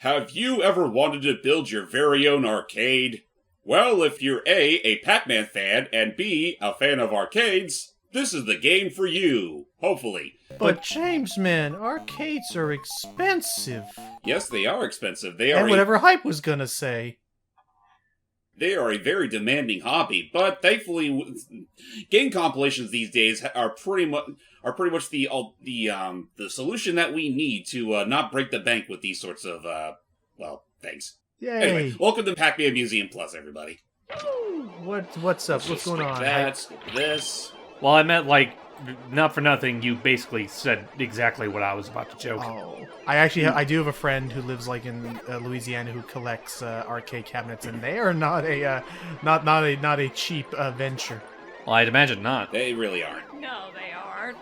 Have you ever wanted to build your very own arcade? Well, if you're A Pac-Man fan, and B, a fan of arcades, this is the game for you. Hopefully. But James, man, arcades are expensive. Yes, they are expensive. And whatever Hype was gonna say. They are a very demanding hobby, but thankfully, game compilations these days are pretty much the solution that we need to not break the bank with these sorts of things. Yay! Anyway, welcome to Pac-Man Museum Plus, everybody. What's up? What's going on? That's this. Well, I meant, like, not for nothing, you basically said exactly what I was about to joke. Oh, I do have a friend who lives like in Louisiana who collects arcade cabinets, and they are not a cheap venture. Well, I'd imagine not. They really aren't. No, they aren't.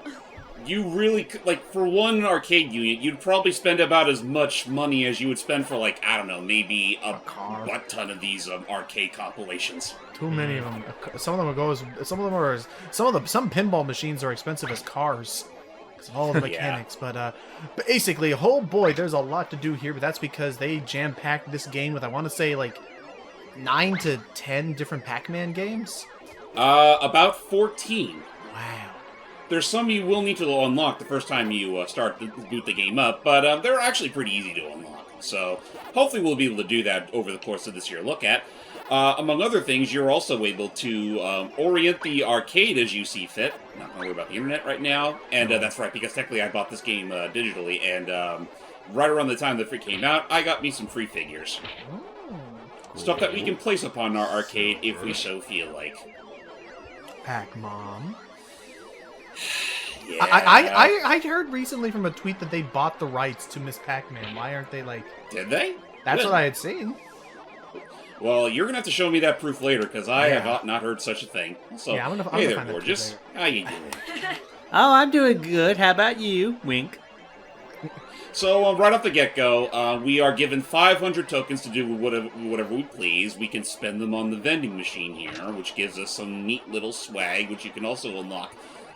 You really, for one arcade unit, you'd probably spend about as much money as you would spend for, like, I don't know, maybe a butt ton of these arcade compilations. Too many of them. Some of them some pinball machines are expensive as cars. Because of all the mechanics. Yeah. But basically, oh boy, there's a lot to do here, but that's because they jam-packed this game with, I want to say, like, 9 to 10 different Pac-Man games? About 14. Wow. There's some you will need to unlock the first time you start to boot the game up, but they're actually pretty easy to unlock. So hopefully we'll be able to do that over the course of this year look at. Among other things, you're also able to orient the arcade as you see fit. Not going to worry about the internet right now. And that's right, because technically I bought this game digitally, and right around the time that it came out, I got me some free figures. Stuff that we can place upon our arcade if we so feel like. Pac-Mom. Yeah. I heard recently from a tweet that they bought the rights to Miss Pac-Man. Why aren't they like... Did they? That's Good. what I had seen. Well, you're going to have to show me that proof later, because I have not heard such a thing. So, yeah, I'm gonna hey there, find gorgeous. How you doing? Oh, I'm doing good. How about you? Wink. So, right off the get-go, we are given 500 tokens to do whatever we please. We can spend them on the vending machine here, which gives us some neat little swag, which you can also unlock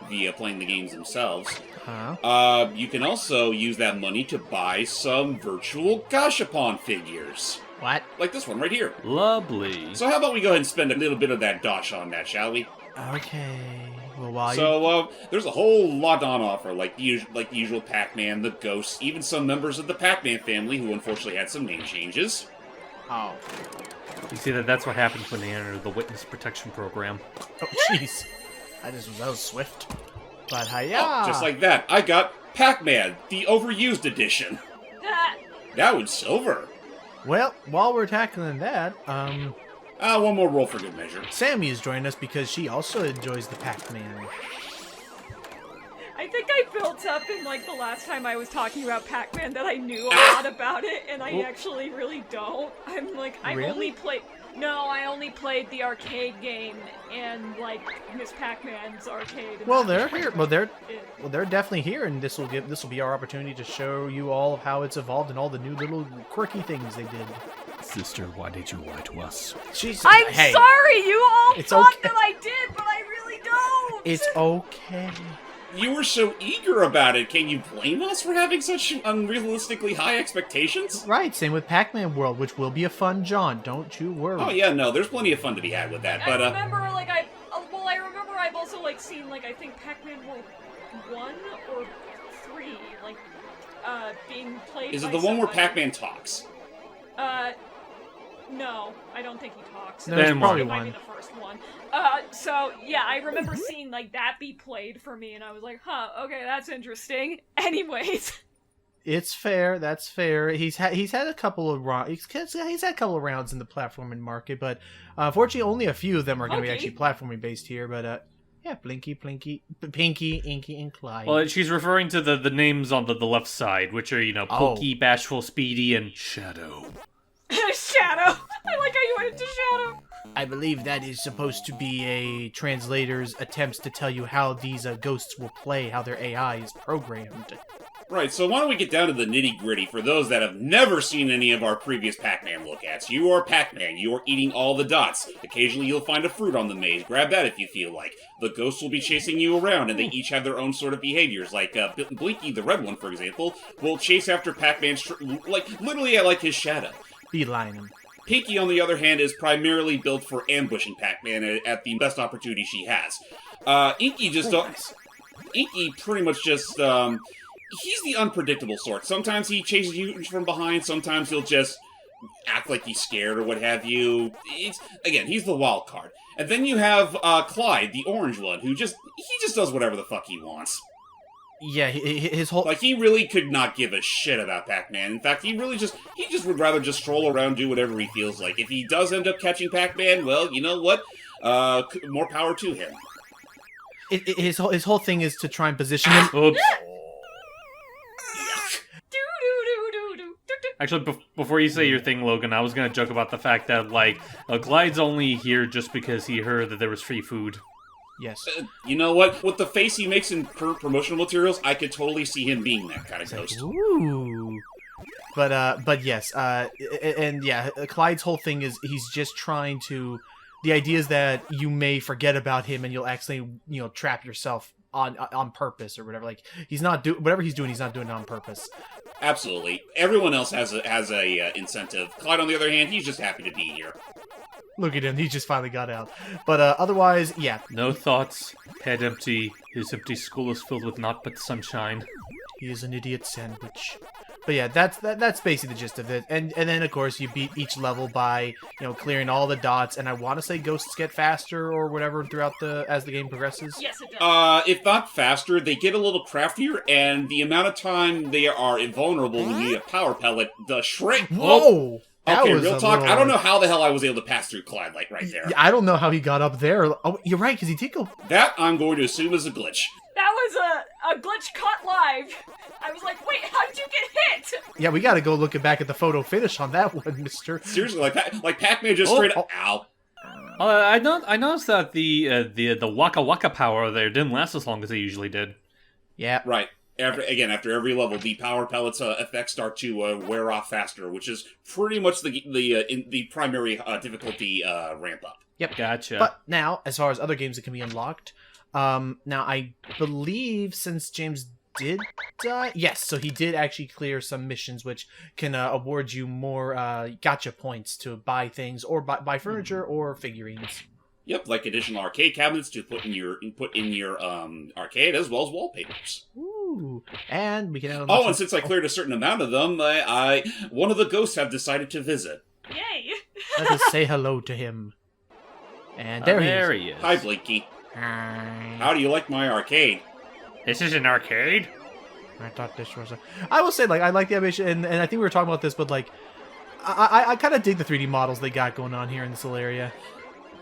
via playing the games themselves. Huh? You can also use that money to buy some virtual Gashapon figures. What? Like this one right here. Lovely. So how about we go ahead and spend a little bit of that dosh on that, shall we? Okay. Well, while So, there's a whole lot on offer, like the usual Pac-Man, the Ghosts, even some members of the Pac-Man family who unfortunately had some name changes. Oh. You see that's what happens when they enter the witness protection program. Oh, jeez. That was swift. But hiya! Oh, just like that, I got Pac-Man, the overused edition. That was silver. Well, while we're tackling that, One more roll for good measure. Sammy is joining us because she also enjoys the Pac-Man. I think I built up in, like, the last time I was talking about Pac-Man that I knew a lot about it, and I actually really don't. I'm like, I only played the arcade game and, like, Miss Pac-Man's arcade. Well, they're here. Well, they're definitely here, and this will be our opportunity to show you all of how it's evolved and all the new little quirky things they did. Sister, why did you lie to us? I'm sorry, you all thought okay. that I did, but I really don't! It's okay. You were so eager about it. Can you blame us for having such unrealistically high expectations? Right, same with Pac-Man World, which will be a fun jaunt. Don't you worry. Oh yeah, no, there's plenty of fun to be had with that. But I remember, like, I remember I've also, like, seen, like, I think Pac-Man World 1 or 3, like, being played is it by the one where somebody. Pac-Man talks? No, I don't think he talks. No, there's probably It might be one. the first one. So, yeah, I remember seeing, like, that be played for me, and I was like, huh, okay, that's interesting. Anyways. It's fair. That's fair. He's had a couple of he's had a couple of rounds in the platforming market, but unfortunately, only a few of them are going to be actually platforming based here. But yeah, Blinky, Plinky, Pinky, Inky, and Clyde. Well, she's referring to the names on the left side, which are, Pokey, Bashful, Speedy, and Shadow. Shadow! I like how you went into Shadow! I believe that is supposed to be a translator's attempts to tell you how these ghosts will play, how their AI is programmed. Right, so why don't we get down to the nitty-gritty for those that have never seen any of our previous Pac-Man look-ats. You are Pac-Man. You are eating all the dots. Occasionally you'll find a fruit on the maze. Grab that if you feel like. The ghosts will be chasing you around, and they each have their own sort of behaviors. Like, Blinky, the red one, for example, will chase after Pac-Man's, literally like his shadow. Beeline him. Pinky, on the other hand, is primarily built for ambushing Pac-Man at the best opportunity she has. Inky just... Inky pretty much just, he's the unpredictable sort. Sometimes he chases you from behind, sometimes he'll just act like he's scared or what have you. Again, he's the wild card. And then you have Clyde, the orange one, who just does whatever the fuck he wants. Yeah, his whole... Like, he really could not give a shit about Pac-Man. In fact, he just would rather just stroll around, do whatever he feels like. If he does end up catching Pac-Man, well, you know what? More power to him. His whole thing is to try and position him... Oops. Actually, before you say your thing, Logan, I was gonna joke about the fact that, like, Clyde's only here just because he heard that there was free food. Yes. You know what? With the face he makes in promotional materials, I could totally see him being that kind of ghost. Ooh. But yes, and yeah, Clyde's whole thing is he's just trying to... The idea is that you may forget about him and you'll actually, trap yourself on purpose or whatever. Like, whatever he's doing, he's not doing it on purpose. Absolutely. Everyone else has a incentive. Clyde, on the other hand, he's just happy to be here. Look at him, he just finally got out. But otherwise, yeah. No thoughts, head empty, his empty skull is filled with naught but sunshine. He is an idiot sandwich. But yeah, that's basically the gist of it. And then, of course, you beat each level by, clearing all the dots. And I want to say ghosts get faster or whatever as the game progresses. Yes, it does. If not faster, they get a little craftier, and the amount of time they are invulnerable when you need a power pellet, the shrink... Whoa! Okay, real talk, I don't know how the hell I was able to pass through Clyde, like, right there. I don't know how he got up there. Oh, you're right, because he did go... That, I'm going to assume, is a glitch. That was a glitch caught live. I was like, wait, how did you get hit? Yeah, we gotta go looking back at the photo finish on that one, mister. Seriously, like Pac-Man just straight up... Ow. I noticed that the Waka Waka power there didn't last as long as they usually did. Yeah. Right. After every level, the power pellets effects start to wear off faster, which is pretty much the primary difficulty ramp up. Yep. Gotcha. But now, as far as other games that can be unlocked, now I believe since James did die, yes, so he did actually clear some missions which can award you more gotcha points to buy things or buy furniture or figurines. Yep, like additional arcade cabinets to put in your arcade, as well as wallpapers. Ooh, and we can add... and since I cleared a certain amount of them, one of the ghosts have decided to visit. Yay! Let us say hello to him. And there he is. Hi, Blinky. Hi. How do you like my arcade? This is an arcade? I thought this was a... I will say, like, I like the animation, and I think we were talking about this, but, like, I kind of dig the 3D models they got going on here in this little area.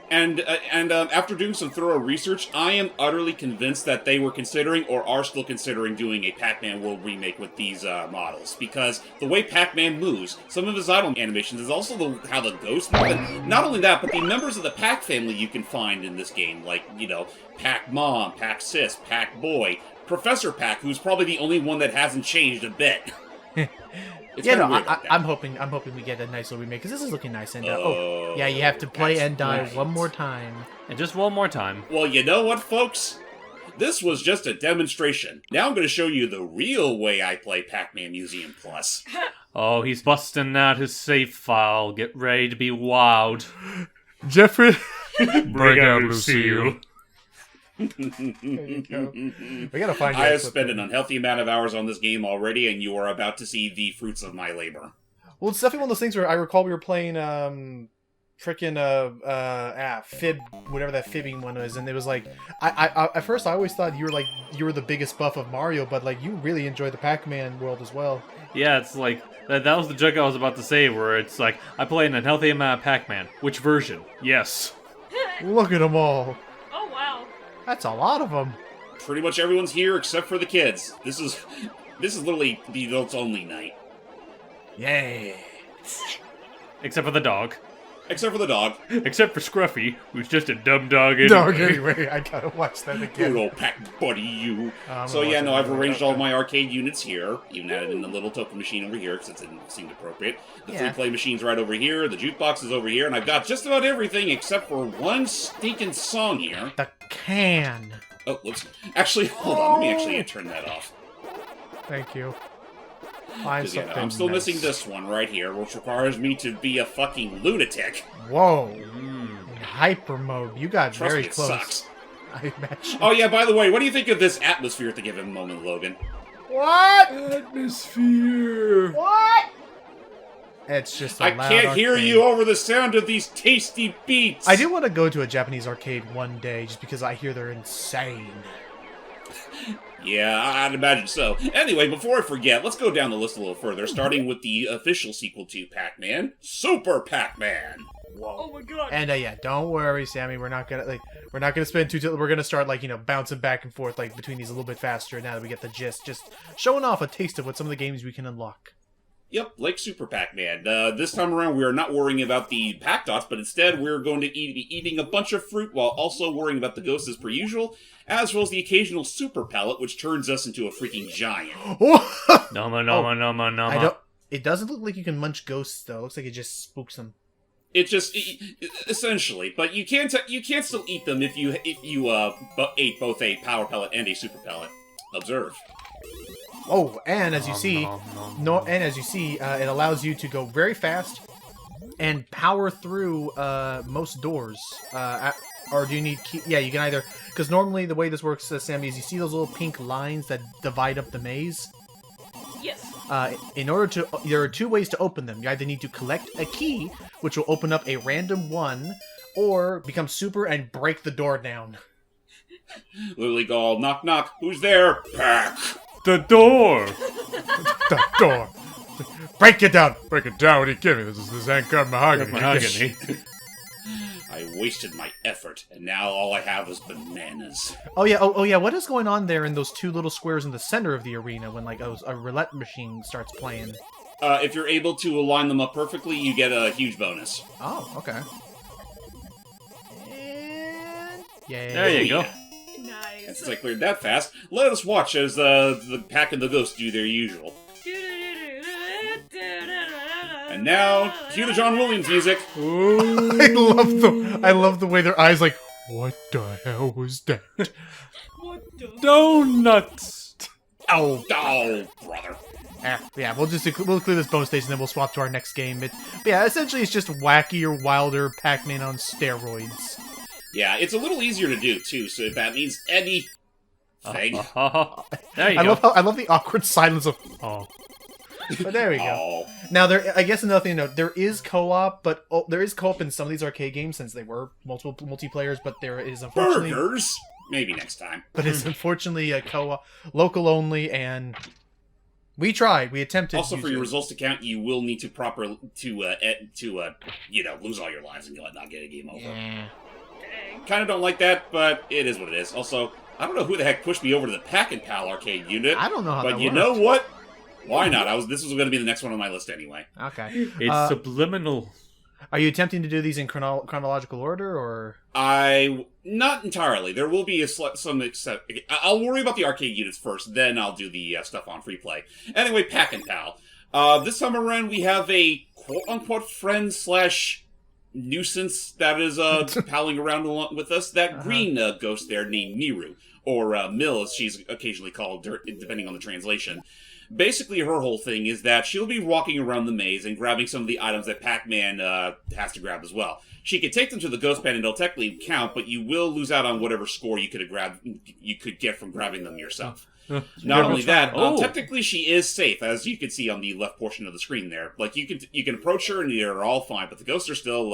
And after doing some thorough research, I am utterly convinced that they were considering, or are still considering, doing a Pac-Man World remake with these models. Because the way Pac-Man moves, some of his idle animations is also how the ghosts move. Not only that, but the members of the Pac family you can find in this game, like, Pac-Mom, Pac-Sis, Pac-Boy, Professor Pac, who's probably the only one that hasn't changed a bit. I'm hoping we get a nice little remake because this is looking nice. And yeah, you have to play and die one more time. And just one more time. Well, you know what, folks? This was just a demonstration. Now I'm going to show you the real way I play Pac-Man Museum Plus. Oh, he's busting out his save file. Get ready to be wowed. Jeffrey, bring out Lucille. There you go. We gotta find. I have spent an unhealthy amount of hours on this game already, and you are about to see the fruits of my labor. Well, it's definitely one of those things where I recall we were playing frickin' fib, whatever that fibbing one was, and it was like I at first I always thought you were the biggest buff of Mario, but like you really enjoy the Pac-Man world as well. Yeah, it's like that was the joke I was about to say, where it's like I play an unhealthy amount of Pac-Man. Which version? Yes. Look at them all. Oh wow. That's a lot of them. Pretty much everyone's here except for the kids. This is literally the adults only night. Yay. Except for the dog. Except for the dog. Except for Scruffy, who's just a dumb dog anyway. Dog anyway. I gotta watch that Good again. old Pac buddy, you. I'm So gonna yeah, watch no, that I've again. arranged Okay. all my arcade units here. Even added in the little token machine over here because it didn't seem appropriate. The Yeah. free play machine's right over here. The jukebox is over here, and I've got just about everything except for one stinking song here. The can. Oh, let's actually hold on. Let me actually turn that off. Thank you. Find 'Cause, yeah, something I'm still nice. missing this one right here, which requires me to be a fucking lunatic. Whoa. In hyper mode. You got Trust very me, it close. sucks. I imagine. Oh yeah, by the way, what do you think of this atmosphere at the given moment, Logan? What? Atmosphere. What? It's just a I loud can't hear arcade. you over the sound of these tasty beats. I do want to go to a Japanese arcade one day just because I hear they're insane. Yeah, I'd imagine so. Anyway, before I forget, let's go down the list a little further, starting with the official sequel to Pac-Man, Super Pac-Man. Oh my god. And yeah, don't worry, Sammy. We're not gonna spend we're gonna start bouncing back and forth between these a little bit faster now that we get the gist. Just showing off a taste of what some of the games we can unlock. Yep, like Super Pac-Man. This time around, we are not worrying about the Pac Dots, but instead we're going to be eating a bunch of fruit while also worrying about the ghosts as per usual, as well as the occasional Super Pellet, which turns us into a freaking giant. Noma. It doesn't look like you can munch ghosts though. It looks like it just spooks them. It just essentially, but you can still eat them if you ate both a Power Pellet and a Super Pellet. Observe. Oh, and as you see, it allows you to go very fast and power through most doors. Or do you need key? Yeah, you can either, because normally the way this works, Sammy, is you see those little pink lines that divide up the maze. Yes. There are two ways to open them. You either need to collect a key, which will open up a random one, or become super and break the door down. Literally go all knock knock. Who's there? Pac. The door. The door. Break it down. Break it down. What are you kidding me? This is Anchor Mahogany. Mahogany. I wasted my effort, and now all I have is bananas. Oh yeah. What is going on there in those two little squares in the center of the arena when a roulette machine starts playing? If you're able to align them up perfectly, you get a huge bonus. Oh, okay. And yeah. There you go. Nice. Since I cleared that fast, let us watch as the Pac and the Ghost do their usual. And now, cue the John Williams music. I love the way their eyes what the hell was that? What the? Donuts. Oh, brother. Yeah, we'll clear this bonus stage and then we'll swap to our next game. But yeah, essentially it's just wackier, wilder Pac-Man on steroids. Yeah, it's a little easier to do, too, so if that means anything. There you go. I love the awkward silence of oh. But there we go. Oh. Now, I guess another thing to note, there is co-op, but there is co-op in some of these arcade games since they were multiple multiplayers, but there is unfortunately... Burgers? Maybe next time. But it's unfortunately a co-op, local only, and we tried, we attempted. Also, for your results to count, you will need to lose all your lives and not get a game over. Yeah. Kind of don't like that, but it is what it is. Also, I don't know who the heck pushed me over to the Pac-Pal arcade unit. I don't know how but that you worked. know what? Why not? This was going to be the next one on my list anyway. Okay. It's subliminal. Are you attempting to do these in chronological order, or...? Not entirely. There will be some except. I'll worry about the arcade units first, then I'll do the stuff on free play. Anyway, Pac and Pal. This time around, we have a quote-unquote friend / nuisance that is palling around along with us. That green ghost there named Miru, or Mill, as she's occasionally called, depending on the translation. Basically, her whole thing is that she'll be walking around the maze and grabbing some of the items that Pac-Man has to grab as well. She can take them to the ghost pen and they'll technically count, but you will lose out on whatever score you could get from grabbing them yourself. Not only that, technically she is safe, as you can see on the left portion of the screen there. You can approach her and you're all fine, but the ghosts are still,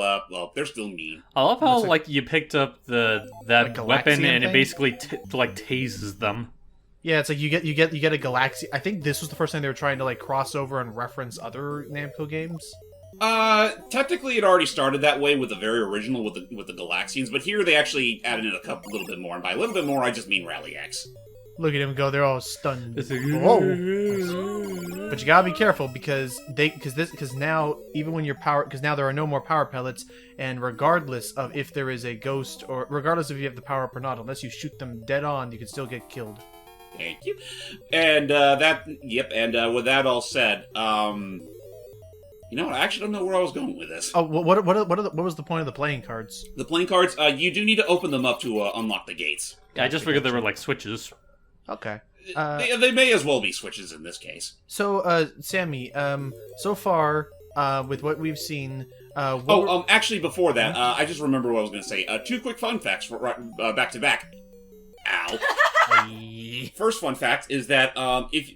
they're still mean. I love how you picked up that weapon and thing? it basically tases them. Yeah, it's like you get a Galaxy. I think this was the first time they were trying to cross over and reference other Namco games. Technically it already started that way with the very original with the Galaxians, but here they actually added in a little bit more, and by a little bit more I just mean Rally X. Look at him go, they're all stunned. It's like, Whoa. But you gotta be careful because now even when you're because now there are no more power pellets, and regardless of if there is a ghost or regardless if you have the power up or not, unless you shoot them dead on, you can still get killed. Thank you. And with that all said, you know what? I actually don't know where I was going with this. Oh, what was the point of the playing cards? The playing cards, you do need to open them up to unlock the gates. Yeah, I just figured they were like switches. Okay. They may as well be switches in this case. So, Sammy, so far, with what we've seen, actually, before that, I just remember what I was going to say. 2 quick fun facts for back to back. Ow. First fun fact is that if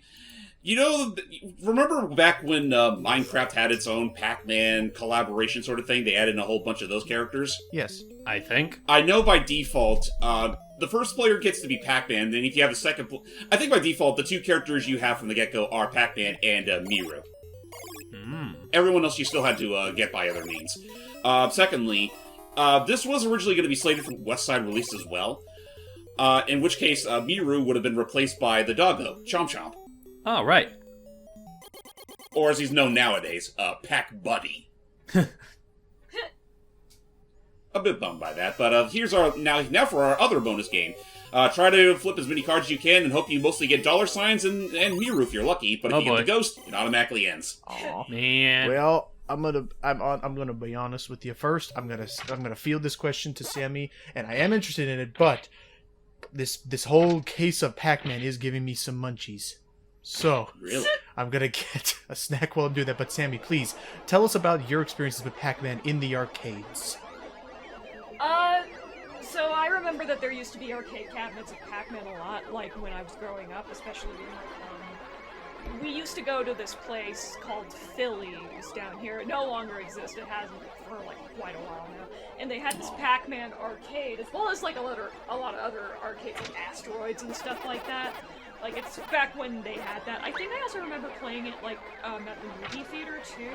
remember back when Minecraft had its own Pac-Man collaboration sort of thing? They added in a whole bunch of those characters. Yes, I think. I know by default, the first player gets to be Pac-Man. Then if you have a second, I think by default the 2 characters you have from the get-go are Pac-Man and Miru. Everyone else you still had to get by other means. Secondly, this was originally going to be slated for West Side release as well. In which case, Miru would have been replaced by the doggo, Chomp Chomp. Oh, right. Or as he's known nowadays, Pac Buddy. A bit bummed by that, but here's our now for our other bonus game. Try to flip as many cards as you can and hope you mostly get $signs and Miru if you're lucky, but if you get the ghost, it automatically ends. Aw, man. Well, I'm gonna be honest with you first. I'm gonna field this question to Sammy, and I am interested in it, but this whole case of Pac-Man is giving me some munchies. So, really? I'm gonna get a snack while I'm doing that. But Sammy, please, tell us about your experiences with Pac-Man in the arcades. So I remember that there used to be arcade cabinets of Pac-Man a lot, like when I was growing up, especially we used to go to this place called Philly's down here. It no longer exists. It hasn't for like quite a while now. And they had this Pac-Man arcade, as well as like a lot of other arcades like Asteroids and stuff like that. Like, it's back when they had that. I think I also remember playing it, like, at the movie theater, too,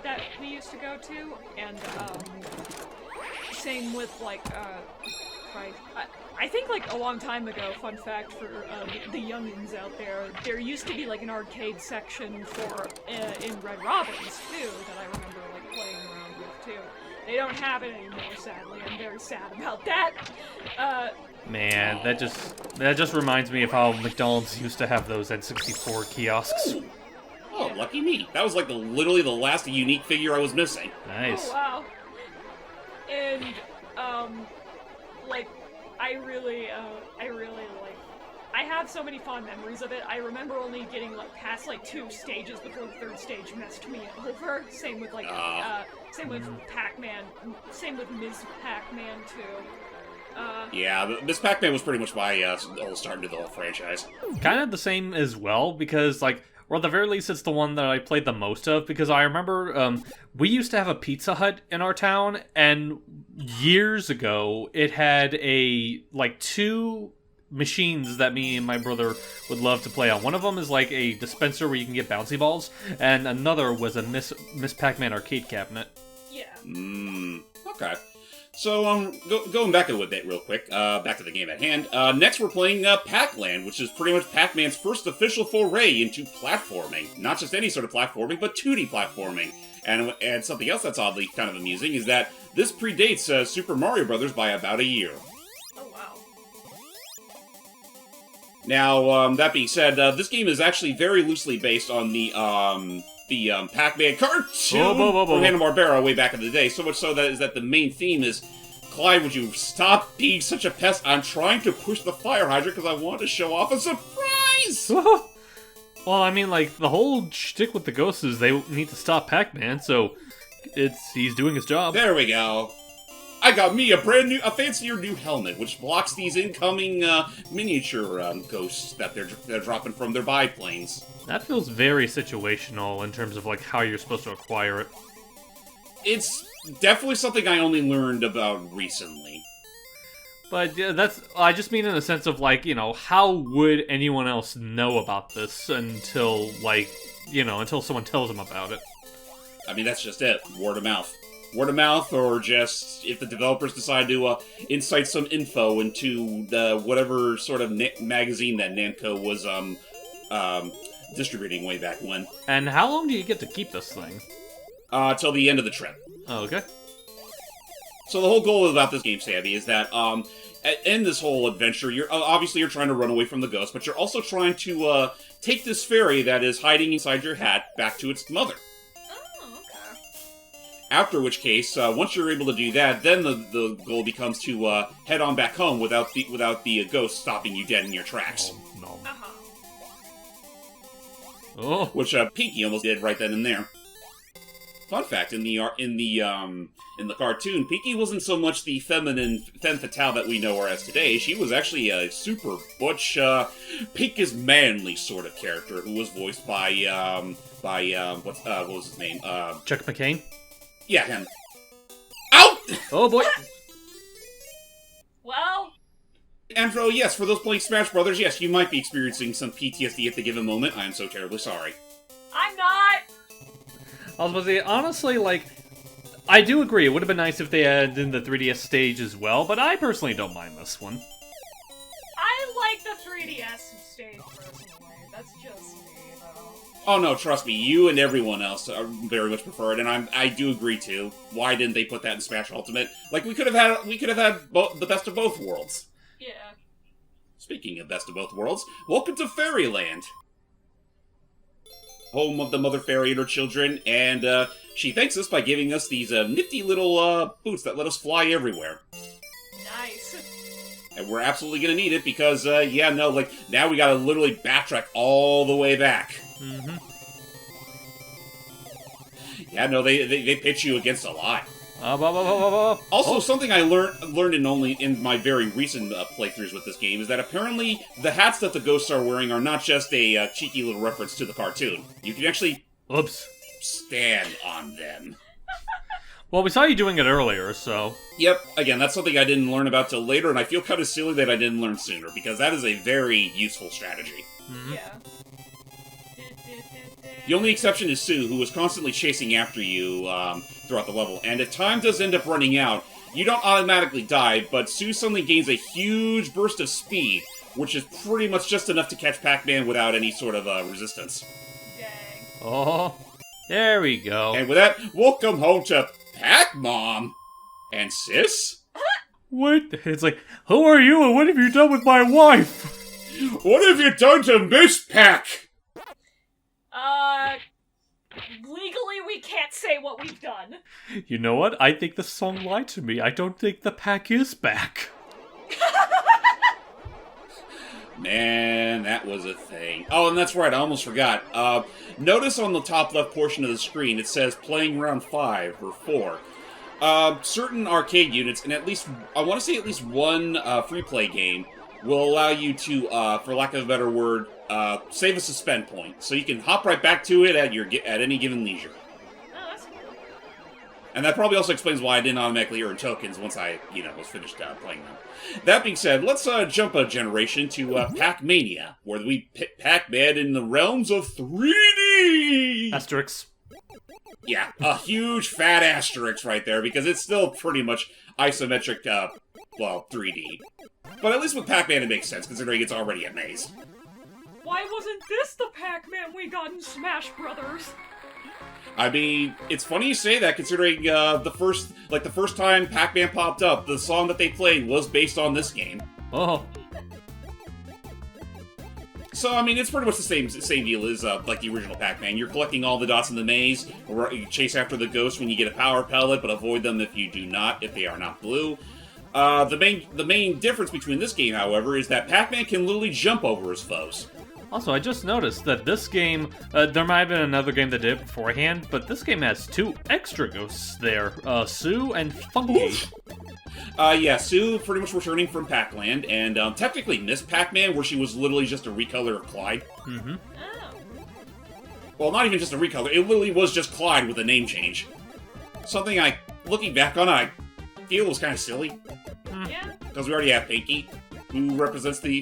that we used to go to. And, same with, like, I think, like, a long time ago, fun fact for the youngins out there used to be, like, an arcade section for, in Red Robin's, too, that I remember, like, playing around with, too. They don't have it anymore, sadly. I'm very sad about that. Man, that just reminds me of how McDonald's used to have those N64 kiosks. Ooh. Oh, lucky me. That was like literally the last unique figure I was missing. Nice. Oh, wow. And, like, I really, like, I have so many fond memories of it. I remember only getting, like, past, like, 2 stages before the 3rd stage messed me over. Same with, like, same with Pac-Man. Same with Ms. Pac-Man, too. Yeah, Miss Pac-Man was pretty much my whole start to the whole franchise. Kind of the same as well, because, like, or at the very least, it's the one that I played the most of, because I remember we used to have a Pizza Hut in our town, and years ago, it had like 2 machines that me and my brother would love to play on. One of them is like a dispenser where you can get bouncy balls, and another was a Miss Pac-Man arcade cabinet. Yeah. Okay. So, going back a bit real quick, back to the game at hand. Next we're playing Pac-Land, which is pretty much Pac-Man's first official foray into platforming. Not just any sort of platforming, but 2D platforming. And something else that's oddly kind of amusing is that this predates Super Mario Bros. By about a year. Oh, wow. Now, that being said, this game is actually very loosely based on the Pac-Man cartoon from Hanna-Barbera way back in the day. So much so that the main theme is, Clyde, would you stop being such a pest? I'm trying to push the fire hydrant because I want to show off a surprise! Well, I mean, like, the whole shtick with the ghosts is they need to stop Pac-Man, so he's doing his job. There we go. I got me a fancier new helmet, which blocks these incoming miniature ghosts that they're dropping from their biplanes. That feels very situational in terms of, like, how you're supposed to acquire it. It's definitely something I only learned about recently. But yeah, I just mean in the sense of, like, you know, how would anyone else know about this until, like, you know, until someone tells them about it? I mean, that's just it. Word of mouth. Word of mouth, or just if the developers decide to incite some info into the whatever sort of magazine that Namco was distributing way back when. And how long do you get to keep this thing? Till the end of the trip. Oh, okay. So the whole goal about this game, Savvy, is that in this whole adventure, you're obviously you're trying to run away from the ghost, but you're also trying to take this fairy that is hiding inside your hat back to its mother. Oh, okay. After which case, once you're able to do that, then the goal becomes to head on back home without the ghost stopping you dead in your tracks. Oh, no. Uh-huh. Oh. Which Pinky almost did right then and there. Fun fact: in the cartoon, Pinky wasn't so much the feminine femme fatale that we know her as today. She was actually a super butch, pink is manly sort of character who was voiced by what was his name? Chuck McCain? Yeah, him. Ow! Oh boy! Well, Andro, yes, for those playing Smash Brothers, yes, you might be experiencing some PTSD at the given moment. I am so terribly sorry. I'm not. I was about to say, honestly, like, I do agree, it would have been nice if they had in the 3DS stage as well, but I personally don't mind this one. I like the 3DS stage personally. That's just me, though. Oh no, trust me, you and everyone else are very much prefer it, and I do agree too. Why didn't they put that in Smash Ultimate? Like we could have had the best of both worlds. Yeah. Speaking of best of both worlds, welcome to Fairyland, home of the Mother Fairy and her children, and she thanks us by giving us these nifty little boots that let us fly everywhere. Nice. And we're absolutely gonna need it because, now we gotta literally backtrack all the way back. Mm-hmm. Yeah, no, they pitch you against a lot. Also, Oh. something I learned in my very recent playthroughs with this game is that apparently the hats that the ghosts are wearing are not just a cheeky little reference to the cartoon. You can actually Oops. stand on them. Well, we saw you doing it earlier, so... Yep, again, that's something I didn't learn about till later, and I feel kind of silly that I didn't learn sooner, because that is a very useful strategy. Mm-hmm. Yeah. The only exception is Sue, who is constantly chasing after you throughout the level, and if time does end up running out, you don't automatically die, but Sue suddenly gains a huge burst of speed, which is pretty much just enough to catch Pac-Man without any sort of resistance. Dang. Oh, there we go. And with that, welcome home to Pac-Mom! And Sis? What? It's like, who are you and what have you done with my wife? What have you done to Miss Pac? Legally we can't say what we've done. You know what? I think the song lied to me. I don't think the Pac is back. Man, that was a thing. Oh, and that's right, I almost forgot. Notice on the top left portion of the screen, it says playing round 5 or 4. Certain arcade units, and I want to say at least one free play game, will allow you to, for lack of a better word, save a suspend point. So you can hop right back to it at any given leisure. Oh, that's cool. And that probably also explains why I didn't automatically earn tokens once I, was finished playing them. That being said, let's jump a generation to Pac-Mania, where we pit Pac-Man in the realms of 3D! Asterix. Yeah, a huge fat asterisk right there, because it's still pretty much isometric, 3D. But at least with Pac-Man it makes sense, considering it's already a maze. Why wasn't this the Pac-Man we got in Smash Brothers? I mean, it's funny you say that, considering the first time Pac-Man popped up, the song that they played was based on this game. Oh. So, I mean, it's pretty much the same deal as, like the original Pac-Man. You're collecting all the dots in the maze, or you chase after the ghost when you get a power pellet, but avoid them if they are not blue. The main difference between this game, however, is that Pac-Man can literally jump over his foes. Also, I just noticed that this game, there might have been another game that did it beforehand, but this game has 2 extra ghosts there, Sue and Funky. Yeah, Sue pretty much returning from Pac-Land, and technically Miss Pac-Man, where she was literally just a recolor of Clyde. Mm-hmm. Oh. Well, not even just a recolor, it literally was just Clyde with a name change. Something looking back on it, I feel was kind of silly. Yeah. Because we already have Pinky, who represents the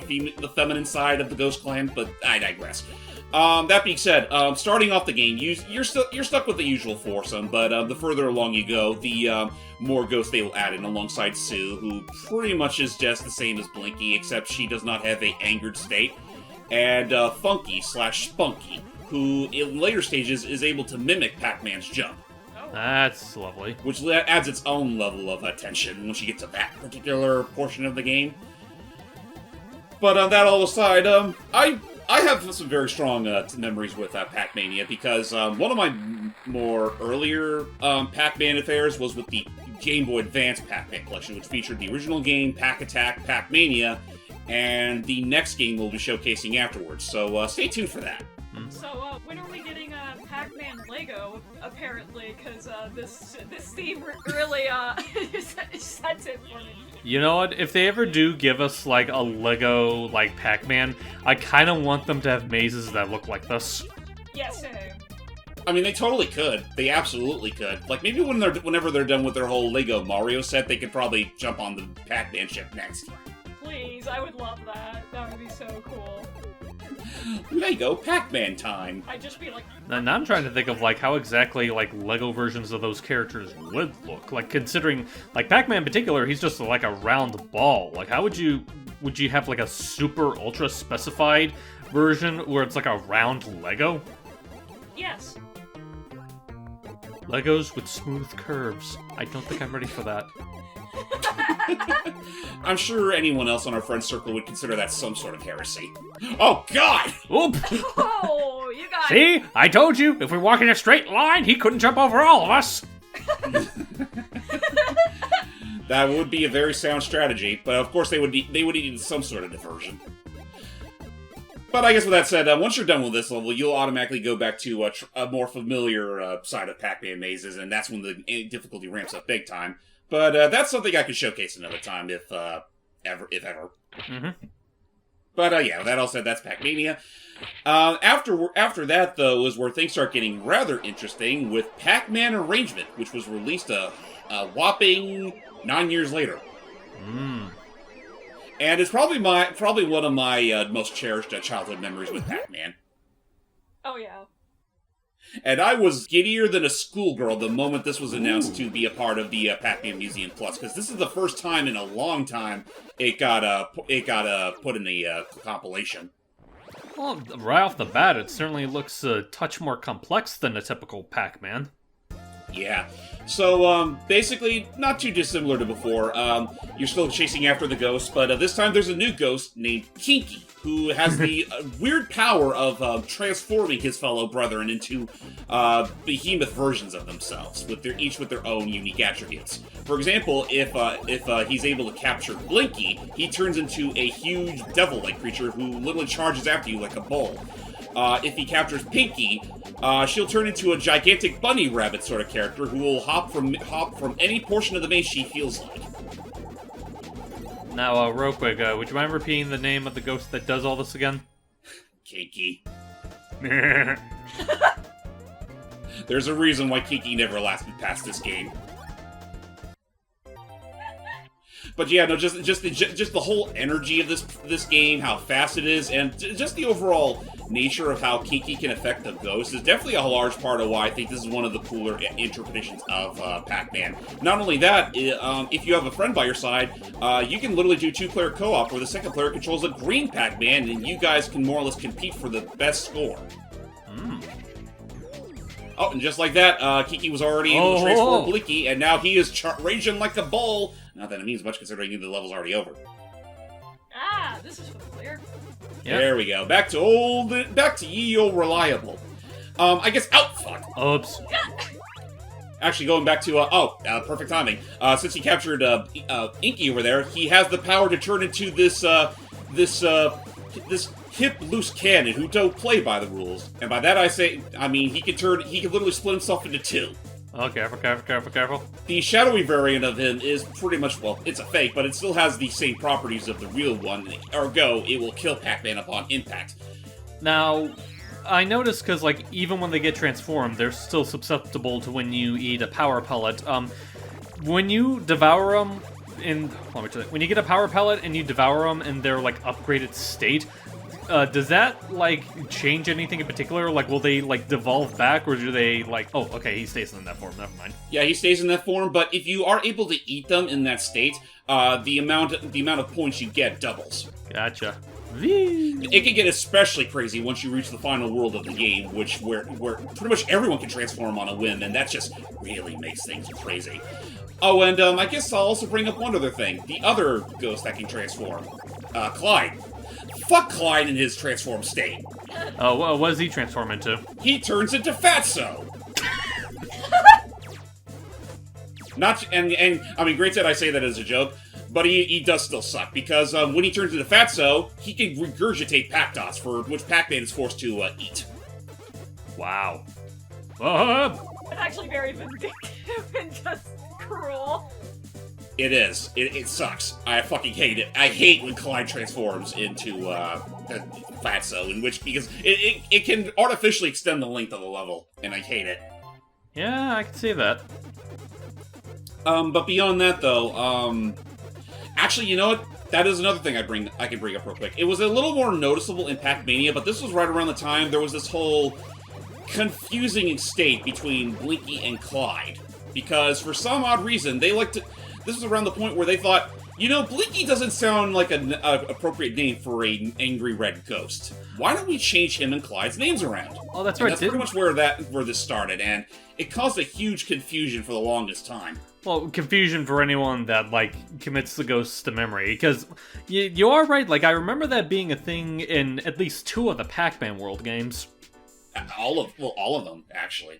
feminine side of the Ghost Clan, but I digress. That being said, starting off the game, you're stuck with the usual foursome, but the further along you go, the more ghosts they will add in alongside Sue, who pretty much is just the same as Blinky, except she does not have a angered state. and Funky/Spunky, who in later stages is able to mimic Pac-Man's jump. That's lovely. Which adds its own level of tension once you get to that particular portion of the game. But on that all aside, I have some very strong memories with Pac-Mania because one of my more earlier Pac-Man affairs was with the Game Boy Advance Pac-Man collection, which featured the original game, Pac-Attack, Pac-Mania, and the next game we'll be showcasing afterwards. So stay tuned for that. So when are we getting Pac-Man Lego? Apparently, because this theme really sets it for me. You know what? If they ever do give us like a Lego like Pac-Man, I kind of want them to have mazes that look like this. Yes, same. I mean, they totally could. They absolutely could. Like, maybe whenever they're done with their whole Lego Mario set, they could probably jump on the Pac-Man ship next. Please, I would love that. That would be so cool. Lego Pac-Man time. I'd just be like... Now I'm trying to think of like how exactly like Lego versions of those characters would look. Like considering like Pac-Man in particular, he's just like a round ball. Like how would you have like a super ultra specified version where it's like a round Lego? Yes. Legos with smooth curves. I don't think I'm ready for that. I'm sure anyone else on our friend circle would consider that some sort of heresy. Oh, God! Oop! Oh, you guys! See? I told you, if we walk in a straight line, he couldn't jump over all of us! That would be a very sound strategy, but of course they would need some sort of diversion. But I guess with that said, once you're done with this level, you'll automatically go back to a more familiar side of Pac-Man mazes, and that's when the difficulty ramps up big time. But that's something I could showcase another time, if ever. Mm-hmm. But yeah, with that all said, that's Pac-Mania. After that, though, is where things start getting rather interesting with Pac-Man Arrangement, which was released a whopping 9 years later. And it's probably one of my most cherished childhood memories with Pac-Man. Oh, yeah. And I was giddier than a schoolgirl the moment this was announced to be a part of the Pac-Man Museum Plus, because this is the first time in a long time it got put in the compilation. Well, right off the bat, it certainly looks a touch more complex than a typical Pac-Man. Yeah. So, basically, not too dissimilar to before. You're still chasing after the ghost, but this time there's a new ghost named Kinky, who has the weird power of transforming his fellow brethren into behemoth versions of themselves, each with their own unique attributes. For example, if he's able to capture Blinky, he turns into a huge devil-like creature who literally charges after you like a bull. If he captures Pinky, she'll turn into a gigantic bunny rabbit sort of character who will hop from any portion of the maze she feels like. Now, real quick, would you mind repeating the name of the ghost that does all this again? Kiki. There's a reason why Kiki never lasted past this game. But yeah, no, just the whole energy of this game, how fast it is, and just the overall nature of how Kiki can affect the ghost is definitely a large part of why I think this is one of the cooler interpretations of Pac-Man. Not only that, if you have a friend by your side, you can literally do two-player co-op where the second player controls a green Pac-Man, and you guys can more or less compete for the best score. Oh, and just like that, Kiki was already able to transform Blinky, and now he is raging like a bull. Not that it means much, considering the level's already over. Ah, this is familiar. Yep. There we go. Back to ye old reliable. I guess fuck. Oops. Actually, going back to perfect timing. Since he captured Inky over there, he has the power to turn into this hip, loose cannon who don't play by the rules. And by that I mean he can literally split himself into two. Oh, careful. The shadowy variant of him is pretty much, well, it's a fake, but it still has the same properties of the real one. Ergo, it will kill Pac-Man upon impact. Now, I noticed because, like, even when they get transformed, they're still susceptible to when you eat a power pellet. When you devour them when you get a power pellet and you devour them in their, like, upgraded state, does that, like, change anything in particular? Like, will they, like, devolve back, or do they, like... Oh, okay, he stays in that form, never mind. Yeah, he stays in that form, but if you are able to eat them in that state, the amount of points you get doubles. Gotcha. It can get especially crazy once you reach the final world of the game, where pretty much everyone can transform on a whim, and that just really makes things crazy. Oh, and I guess I'll also bring up one other thing. The other ghost that can transform. Clyde. Fuck Clyde in his transformed state. Oh, well, what does he transform into? He turns into Fatso! And I mean, great that I say that as a joke, but he does still suck, because when he turns into Fatso, he can regurgitate Pac Dots, for which Pac-Man is forced to eat. Wow. It's actually very vindictive and just cruel. It is. It sucks. I fucking hate it. I hate when Clyde transforms into Fatso, because it can artificially extend the length of the level, and I hate it. Yeah, I can see that. But beyond that, though, actually, you know what? That is another thing I can bring up real quick. It was a little more noticeable in Pac-Mania, but this was right around the time there was this whole confusing state between Blinky and Clyde. Because for some odd reason, they like to... This was around the point where they thought, you know, Blinky doesn't sound like an appropriate name for an angry red ghost. Why don't we change him and Clyde's names around? Oh, that's and right. That's pretty much where this started, and it caused a huge confusion for the longest time. Well, confusion for anyone that, like, commits the ghosts to memory, because you are right, like, I remember that being a thing in at least 2 of the Pac-Man World games. All of them, actually.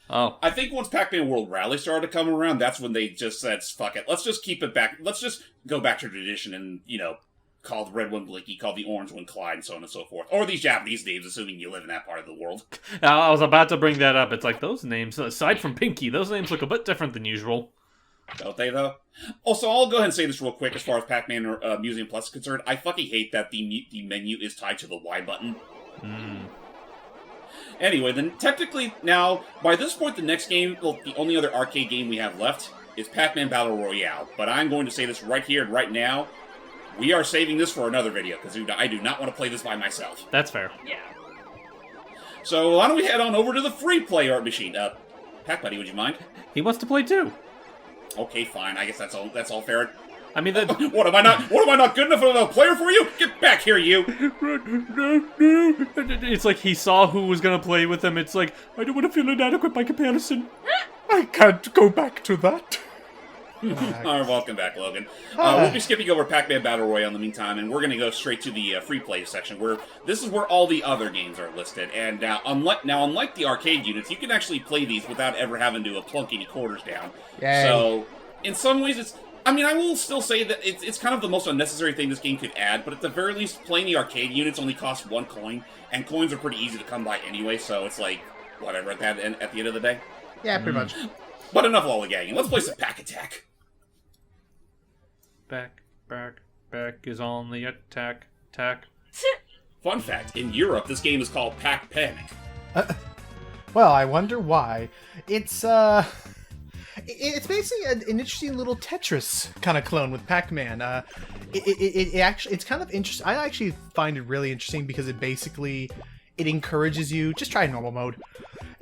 Oh. I think once Pac-Man World Rally started to come around, that's when they just said, fuck it, let's just keep it back, let's just go back to tradition and, you know, call the red one Blinky, call the orange one Clyde, and so on and so forth. Or these Japanese names, assuming you live in that part of the world. I was about to bring that up. It's like, those names, aside from Pinky, those names look a bit different than usual. Don't they, though? Also, I'll go ahead and say this real quick as far as Pac-Man Museum Plus is concerned. I fucking hate that the menu is tied to the Y button. Anyway, then technically, now, by this point, the next game, well, the only other arcade game we have left is Pac-Man Battle Royale. But I'm going to say this right here and right now. We are saving this for another video, because I do not want to play this by myself. That's fair. Yeah. So why don't we head on over to the free play art machine? Pac Buddy, would you mind? He wants to play too. Okay, fine. I guess that's all fair. I mean, that... What am I not good enough of a player for you? Get back here, you! It's like he saw who was gonna play with him. It's like, I don't want to feel inadequate by comparison. I can't go back to that. Alright, welcome back, Logan. We'll be skipping over Pac-Man Battle Royale in the meantime, and we're going to go straight to the free play section, where this is where all the other games are listed. And unlike the arcade units, you can actually play these without ever having to plunk any quarters down. Yay. So, in some ways, it's... I mean, I will still say that it's kind of the most unnecessary thing this game could add, but at the very least, playing the arcade units only costs 1 coin, and coins are pretty easy to come by anyway, so it's like, whatever, at the end of the day. Yeah, pretty much. But enough lollygagging. Let's play some Pac-Attack. Back is on the attack. Fun fact, in Europe, this game is called Pac Panic. Well, I wonder why. It's basically an interesting little Tetris kind of clone with Pac-Man. It's kind of interesting. I actually find it really interesting because it encourages you, just try normal mode.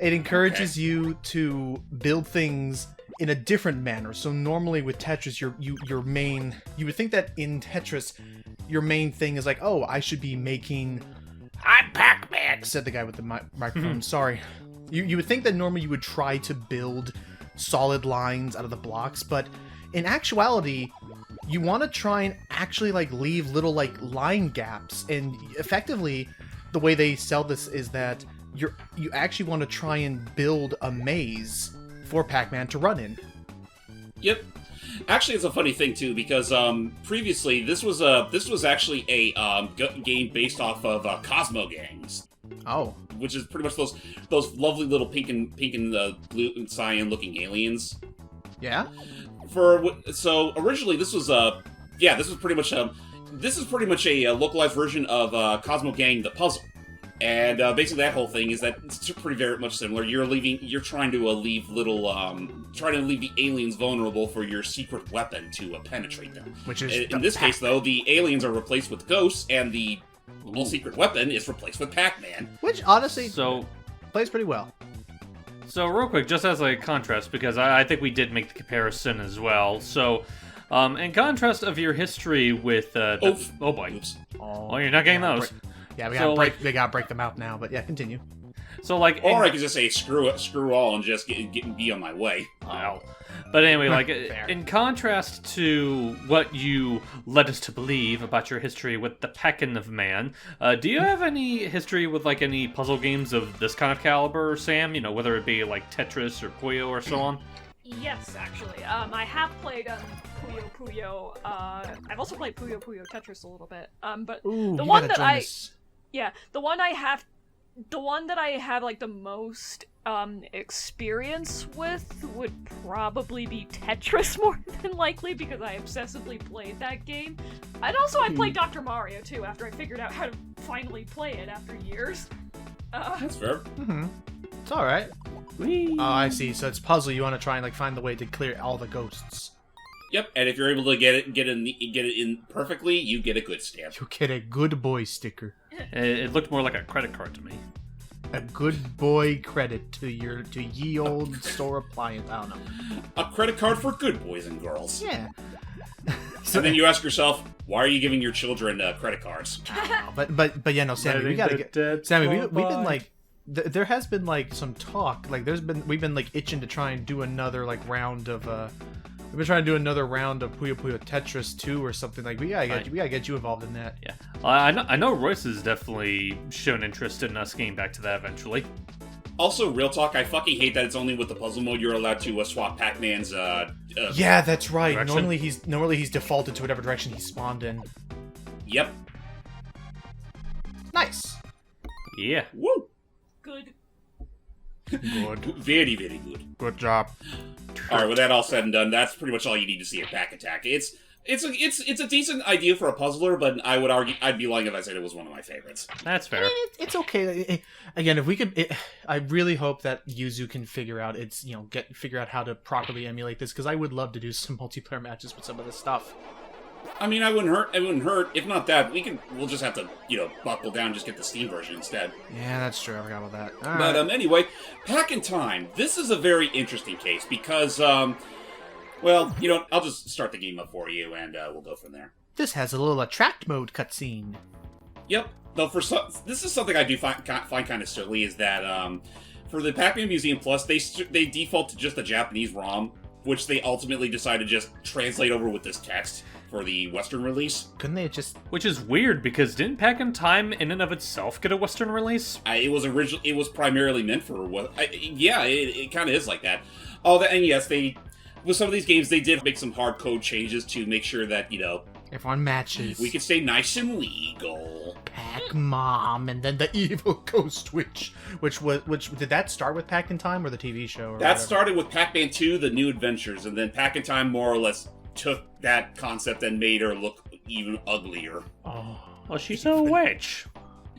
It encourages you to build things in a different manner. So normally with Tetris, you would think that in Tetris, your main thing is like, oh, I should be making... I'm Pac-Man, said the guy with the microphone. Sorry. You would think that normally you would try to build solid lines out of the blocks, but in actuality, you want to try and actually like leave little like line gaps. And effectively, the way they sell this is that you actually want to try and build a maze for Pac-Man to run in. Yep. Actually, it's a funny thing too, because previously this was actually a game based off of Cosmo Gangs. Oh. Which is pretty much those lovely little pink and blue and cyan looking aliens. Yeah. So originally this was pretty much a localized version of Cosmo Gang the Puzzle. And basically, that whole thing is that it's pretty very much similar. You're trying to leave the aliens vulnerable for your secret weapon to penetrate them. Which is in this case, though, the aliens are replaced with ghosts, and the little secret weapon is replaced with Pac-Man. Which honestly, plays pretty well. So real quick, just as a contrast, because I think we did make the comparison as well. So In contrast of your history with oh boy, Oops. oh, you're not getting those. Yeah, we So, gotta break them out now. But yeah, continue. So like, Or I could just say screw all and just be on my way. well, but anyway, like Fair. in contrast to what you led us to believe about your history with the Pac-in of Man, do you have any history with like any puzzle games of this kind of caliber, Sam? You know, whether it be like Tetris or Puyo or so on. Yes, actually. I have played Puyo Puyo. I've also played Puyo Puyo Tetris a little bit. But Ooh, the you one gotta that join us. the one that I have like the most experience with would probably be Tetris more than likely because I obsessively played that game. And also I played Dr. Mario too after I figured out how to finally play it after years. That's fair. Mm-hmm. It's all right. Oh, I see. So it's puzzle. You want to try and like find the way to clear all the ghosts. Yep, and if you're able to get it in perfectly, you get a good stamp. You get a good boy sticker. It looked more like a credit card to me. A good boy credit to ye old store appliance. I don't know. A credit card for good boys and girls. Yeah. And then you ask yourself, why are you giving your children credit cards? But yeah, no, Sammy, we gotta get Sammy. We've been like, there has been like some talk. Like, we've been like itching to try and do another like round of We've been trying to do another round of Puyo Puyo Tetris 2 or something. Like, we gotta get you involved in that. Yeah, I know Royce has definitely shown interest in us getting back to that eventually. Also, real talk, I fucking hate that it's only with the puzzle mode you're allowed to swap Pac-Man's. Yeah, that's right. Direction? Normally he's defaulted to whatever direction he spawned in. Yep. Nice. Yeah. Woo. Good. Good. Very, very good. Good job. All right, with that all said and done, that's pretty much all you need to see at Pac-Attack. It's a decent idea for a puzzler, but I would argue I'd be lying if I said it was one of my favorites. That's fair. I mean, it's okay. Again, if we could, I really hope that Yuzu can figure out figure out how to properly emulate this, because I would love to do some multiplayer matches with some of this stuff. I mean, it wouldn't hurt. If not that, we'll just have to, buckle down and just get the Steam version instead. Yeah, that's true. I forgot about that. But anyway, Pac-in-Time. This is a very interesting case because, I'll just start the game up for you and we'll go from there. This has a little attract mode cutscene. Yep. Though this is something I do find kind of silly is that for the Pac-Man Museum Plus, they default to just the Japanese ROM, which they ultimately decided to just translate over with this text for the Western release. Couldn't they just... Which is weird, because didn't Pac-in-Time in and of itself get a Western release? It was primarily meant for what... it kind of is like that. And yes, with some of these games, they did make some hard code changes to make sure that, Everyone matches. we could stay nice and legal. Pac-Mom, and then the evil Ghost Witch. Which did that start with Pac-in-Time or the TV show? Or That whatever? started with Pac-Man 2, The New Adventures, and then Pac-in-Time more or less took that concept and made her look even uglier. Oh. Well, she's a witch.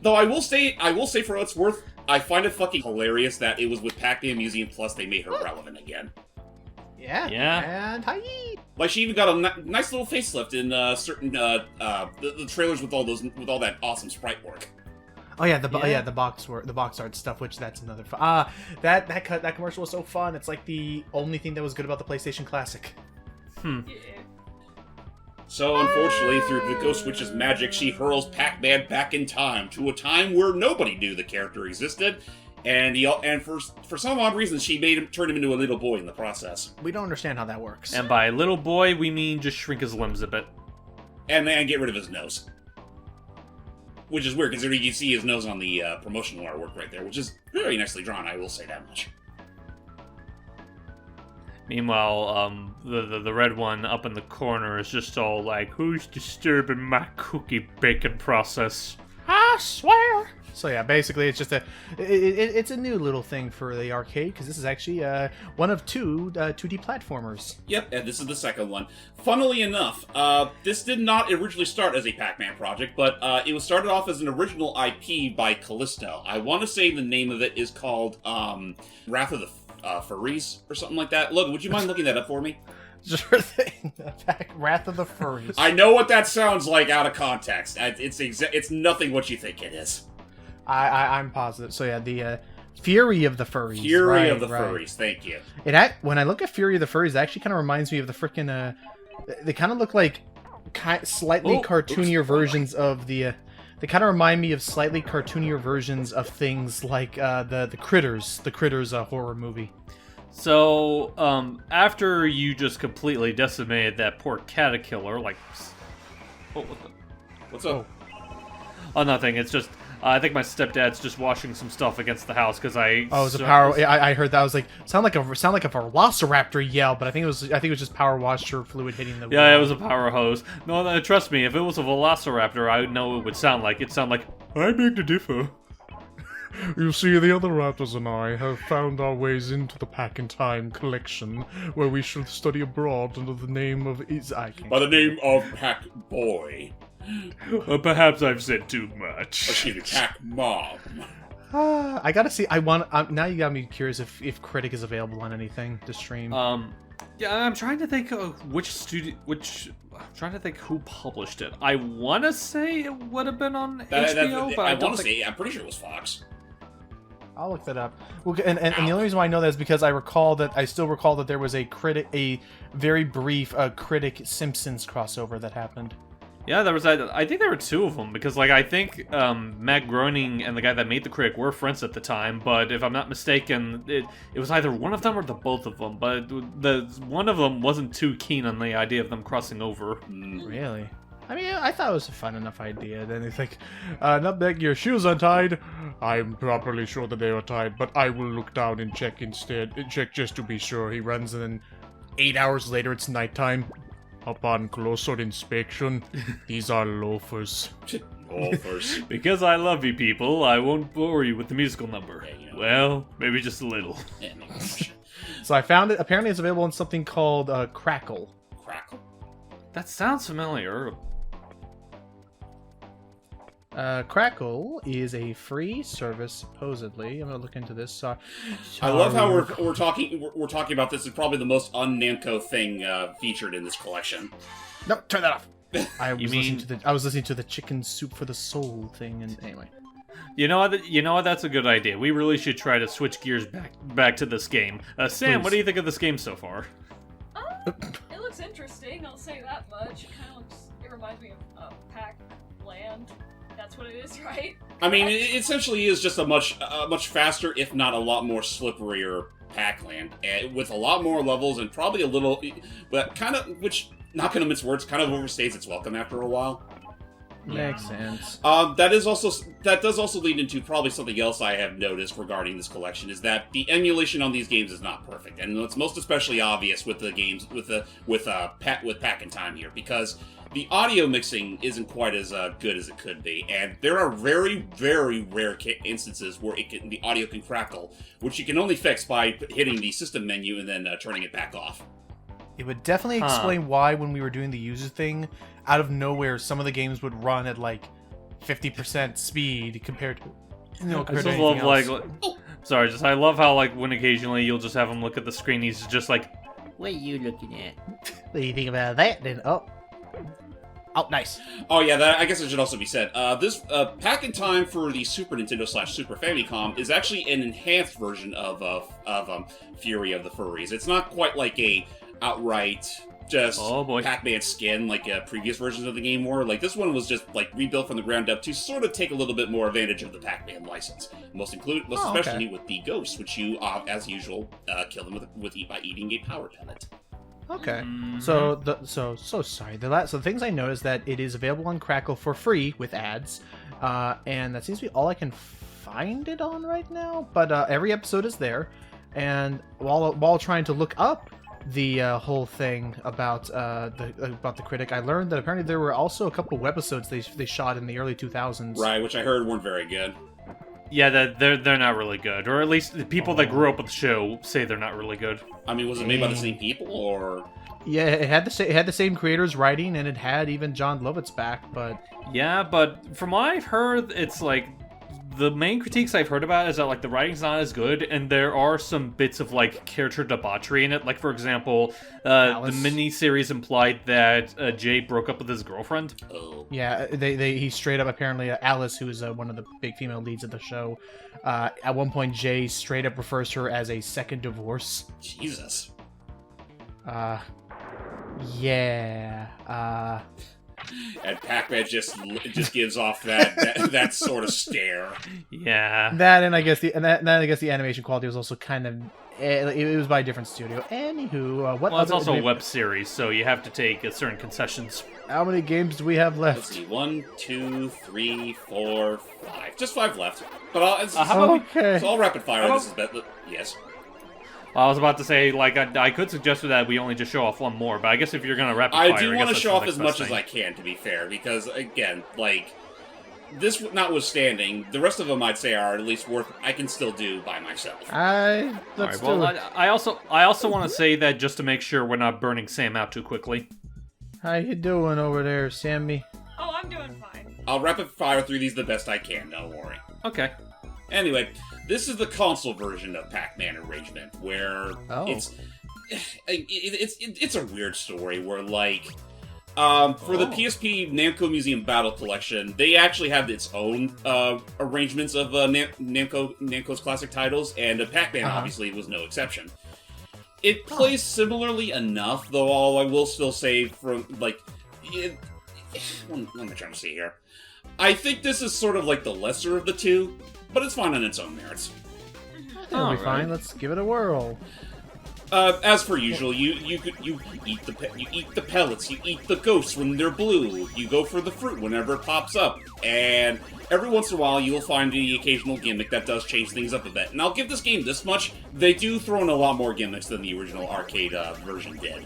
Though I will say for what it's worth, I find it fucking hilarious that it was with Pac-Man Museum Plus they made her relevant again. Yeah. Yeah. And hi. Like she even got a nice little facelift in certain the trailers with all that awesome sprite work. Oh yeah, the box art stuff, which that's another. That commercial was so fun. It's like the only thing that was good about the PlayStation Classic. Yeah. So unfortunately, through the Ghost Witch's magic, she hurls Pac-Man back in time to a time where nobody knew the character existed, and for some odd reason, she turned him into a little boy in the process. We don't understand how that works. And by little boy, we mean just shrink his limbs a bit. And then get rid of his nose. Which is weird, considering you see his nose on the promotional artwork right there, which is very nicely drawn, I will say that much. Meanwhile, the red one up in the corner is just all like, "Who's disturbing my cookie baking process?" I swear. So yeah, basically it's just it's a new little thing for the arcade, because this is actually one of two 2D platformers. Yep, and this is the second one. Funnily enough, this did not originally start as a Pac-Man project, but it was started off as an original IP by Callisto. I want to say the name of it is called Wrath of the Furries or something like that. Look, would you mind looking that up for me? Sure thing. Wrath of the Furries. I know what that sounds like out of context. It's nothing what you think it is. I'm positive. So yeah, the Fury of the Furries. Fury of the Furries. Thank you. When I look at Fury of the Furries, it actually kind of reminds me of the freaking They kind of look like slightly cartoonier versions of the. They kind of remind me of slightly cartoonier versions of things like the Critters horror movie. So, after you just completely decimated that poor caterpillar, like... Oh, What's up? Oh, nothing. It's just... I think my stepdad's just washing some stuff against the house, because I... Oh, it was a power... I heard that. I was like, sound like a velociraptor yell, but I think it was just power washer fluid hitting the... Yeah, it was a power hose. No, trust me, if it was a velociraptor, I would know what it would sound like. It'd sound like, I beg to differ. You see, the other raptors and I have found our ways into the Pac-in-Time collection, where we shall study abroad under the name of... By the name of Pac-Boy. Perhaps I've said too much. Excuse me, Pac-Mom. I gotta see. Now you got me curious if Critic is available on anything to stream. Yeah, I'm trying to think of I'm trying to think who published it. I want to say it would have been on HBO, but I want to say, I'm pretty sure it was Fox. I'll look that up. Well, and the only reason why I know that is because I still recall that there was a very brief Critic Simpsons crossover that happened. Yeah, there was. I think there were two of them because, like, I think Matt Groening and the guy that made the Critic were friends at the time. But if I'm not mistaken, it was either one of them or the both of them. But the one of them wasn't too keen on the idea of them crossing over. Really? I mean, I thought it was a fun enough idea. Then they think, Nutmeg, your shoes untied. I'm properly sure that they are tied, but I will look down and check instead. Check just to be sure. He runs, and then 8 hours later, it's nighttime. Upon closer inspection, these are loafers. Loafers. Because I love you people, I won't bore you with the musical number. Yeah, you know. Well, maybe just a little. Yeah, So I found it. Apparently, it's available in something called Crackle. Crackle. That sounds familiar. Crackle is a free service, supposedly. I'm gonna look into this. I love how we're talking about this. Is probably the most un-Namco thing featured in this collection. No, turn that off. I was listening to the chicken soup for the soul thing, and anyway. You know what? That's a good idea. We really should try to switch gears back to this game. Sam, Please. what do you think of this game so far? It looks interesting. I'll say that much. It reminds me of Pac-Land. That's what it is, right? I mean, it essentially is just a much faster, if not a lot more slipperier Pac-Land, with a lot more levels and probably a little, but kind of, which, not gonna mince words, kind of overstays its welcome after a while. Makes sense. That does also lead into probably something else I have noticed regarding this collection is that the emulation on these games is not perfect, and it's most especially obvious with the games with Pac-in-Time here because the audio mixing isn't quite as good as it could be, and there are very, very rare instances where the audio can crackle, which you can only fix by hitting the system menu and then turning it back off. It would definitely explain why, when we were doing the user thing, out of nowhere, some of the games would run at like 50% speed compared to anything else. I love how like when occasionally you'll just have him look at the screen, he's just like, "What are you looking at?" What do you think about that? Then oh, nice. Oh yeah, I guess it should also be said. This Pac-in-Time for the Super Nintendo / Super Famicom is actually an enhanced version of Fury of the Furries. It's not quite like a outright just Pac-Man skin like previous versions of the game were. Like this one was just like rebuilt from the ground up to sort of take a little bit more advantage of the Pac-Man license. Especially with the ghosts, which you, as usual, kill them by eating a power pellet. Okay, so sorry. The things I know is that it is available on Crackle for free with ads, and that seems to be all I can find it on right now. But every episode is there, and while trying to look up the whole thing about the Critic, I learned that apparently there were also a couple webisodes they shot in the early 2000s. Right, which I heard weren't very good. yeah, they're not really good, or at least the people that grew up with the show say they're not really good. I mean, was it made by the same people, or...? Yeah, it had the same creators writing, and it had even John Lovitz back, but... Yeah, but from what I've heard, it's like... The main critiques I've heard about is that, like, the writing's not as good, and there are some bits of, like, character debauchery in it. Like, for example, the mini-series implied that Jay broke up with his girlfriend. Oh. Yeah, he straight up, apparently, Alice, who is one of the big female leads of the show, at one point, Jay straight up refers to her as a second divorce. Jesus. Yeah. And Pac-Man just gives off that sort of stare. Yeah. That and I guess the animation quality was also kind of it was by a different studio. Anywho, what? Well, it's other also a web series, so you have to take certain concessions. How many games do we have Let's left? see, 1, 2, 3, 4, 5. Just 5 left. But Okay. it's all rapid fire. This is yes. Well, I was about to say, like, I could suggest that we only just show off one more, but I guess if you're gonna rapid fire, I do want to guess show that's off the as next much best as I can, to be fair, because again, like, this notwithstanding, the rest of them I'd say are at least worth. I can still do by myself. Let's All do right, it. well, I also want to say that just to make sure we're not burning Sam out too quickly. How you doing over there, Sammy? Oh, I'm doing fine. I'll rapid fire through these the best I can. Don't worry. Okay. Anyway, this is the console version of Pac-Man Arrangement, where it's a weird story where, like, for the PSP Namco Museum Battle Collection, they actually have its own arrangements of Namco's classic titles, and Pac-Man obviously was no exception. It plays similarly enough, though all I will still say from, like, what am I trying to say here? I think this is sort of like the lesser of the two, but it's fine on its own merits. It'll be fine. Let's give it a whirl. As per usual, you eat the pellets, you eat the ghosts when they're blue, you go for the fruit whenever it pops up, and every once in a while you'll find the occasional gimmick that does change things up a bit. And I'll give this game this much: they do throw in a lot more gimmicks than the original arcade version did.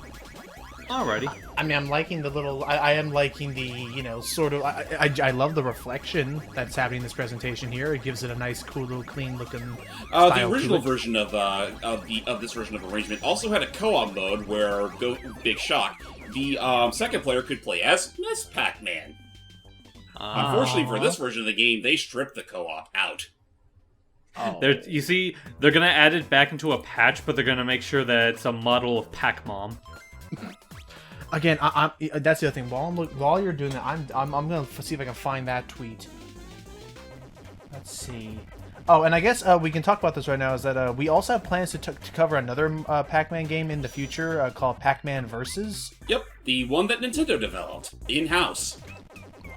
Alrighty. I mean, I'm liking the little. I am liking the, sort of. I love the reflection that's happening in this presentation here. It gives it a nice, cool, little, clean looking. The original version of this version of Arrangement also had a co-op mode where, big shock, the second player could play as Miss Pac-Man. Unfortunately for this version of the game, they stripped the co-op out. You see, they're gonna add it back into a patch, but they're gonna make sure that it's a model of Pac-Mom. Again, that's the other thing. While you're doing that, I'm gonna see if I can find that tweet. Let's see. Oh, and I guess we can talk about this right now. Is that we also have plans to cover another Pac-Man game in the future called Pac-Man Versus. Yep, the one that Nintendo developed in-house.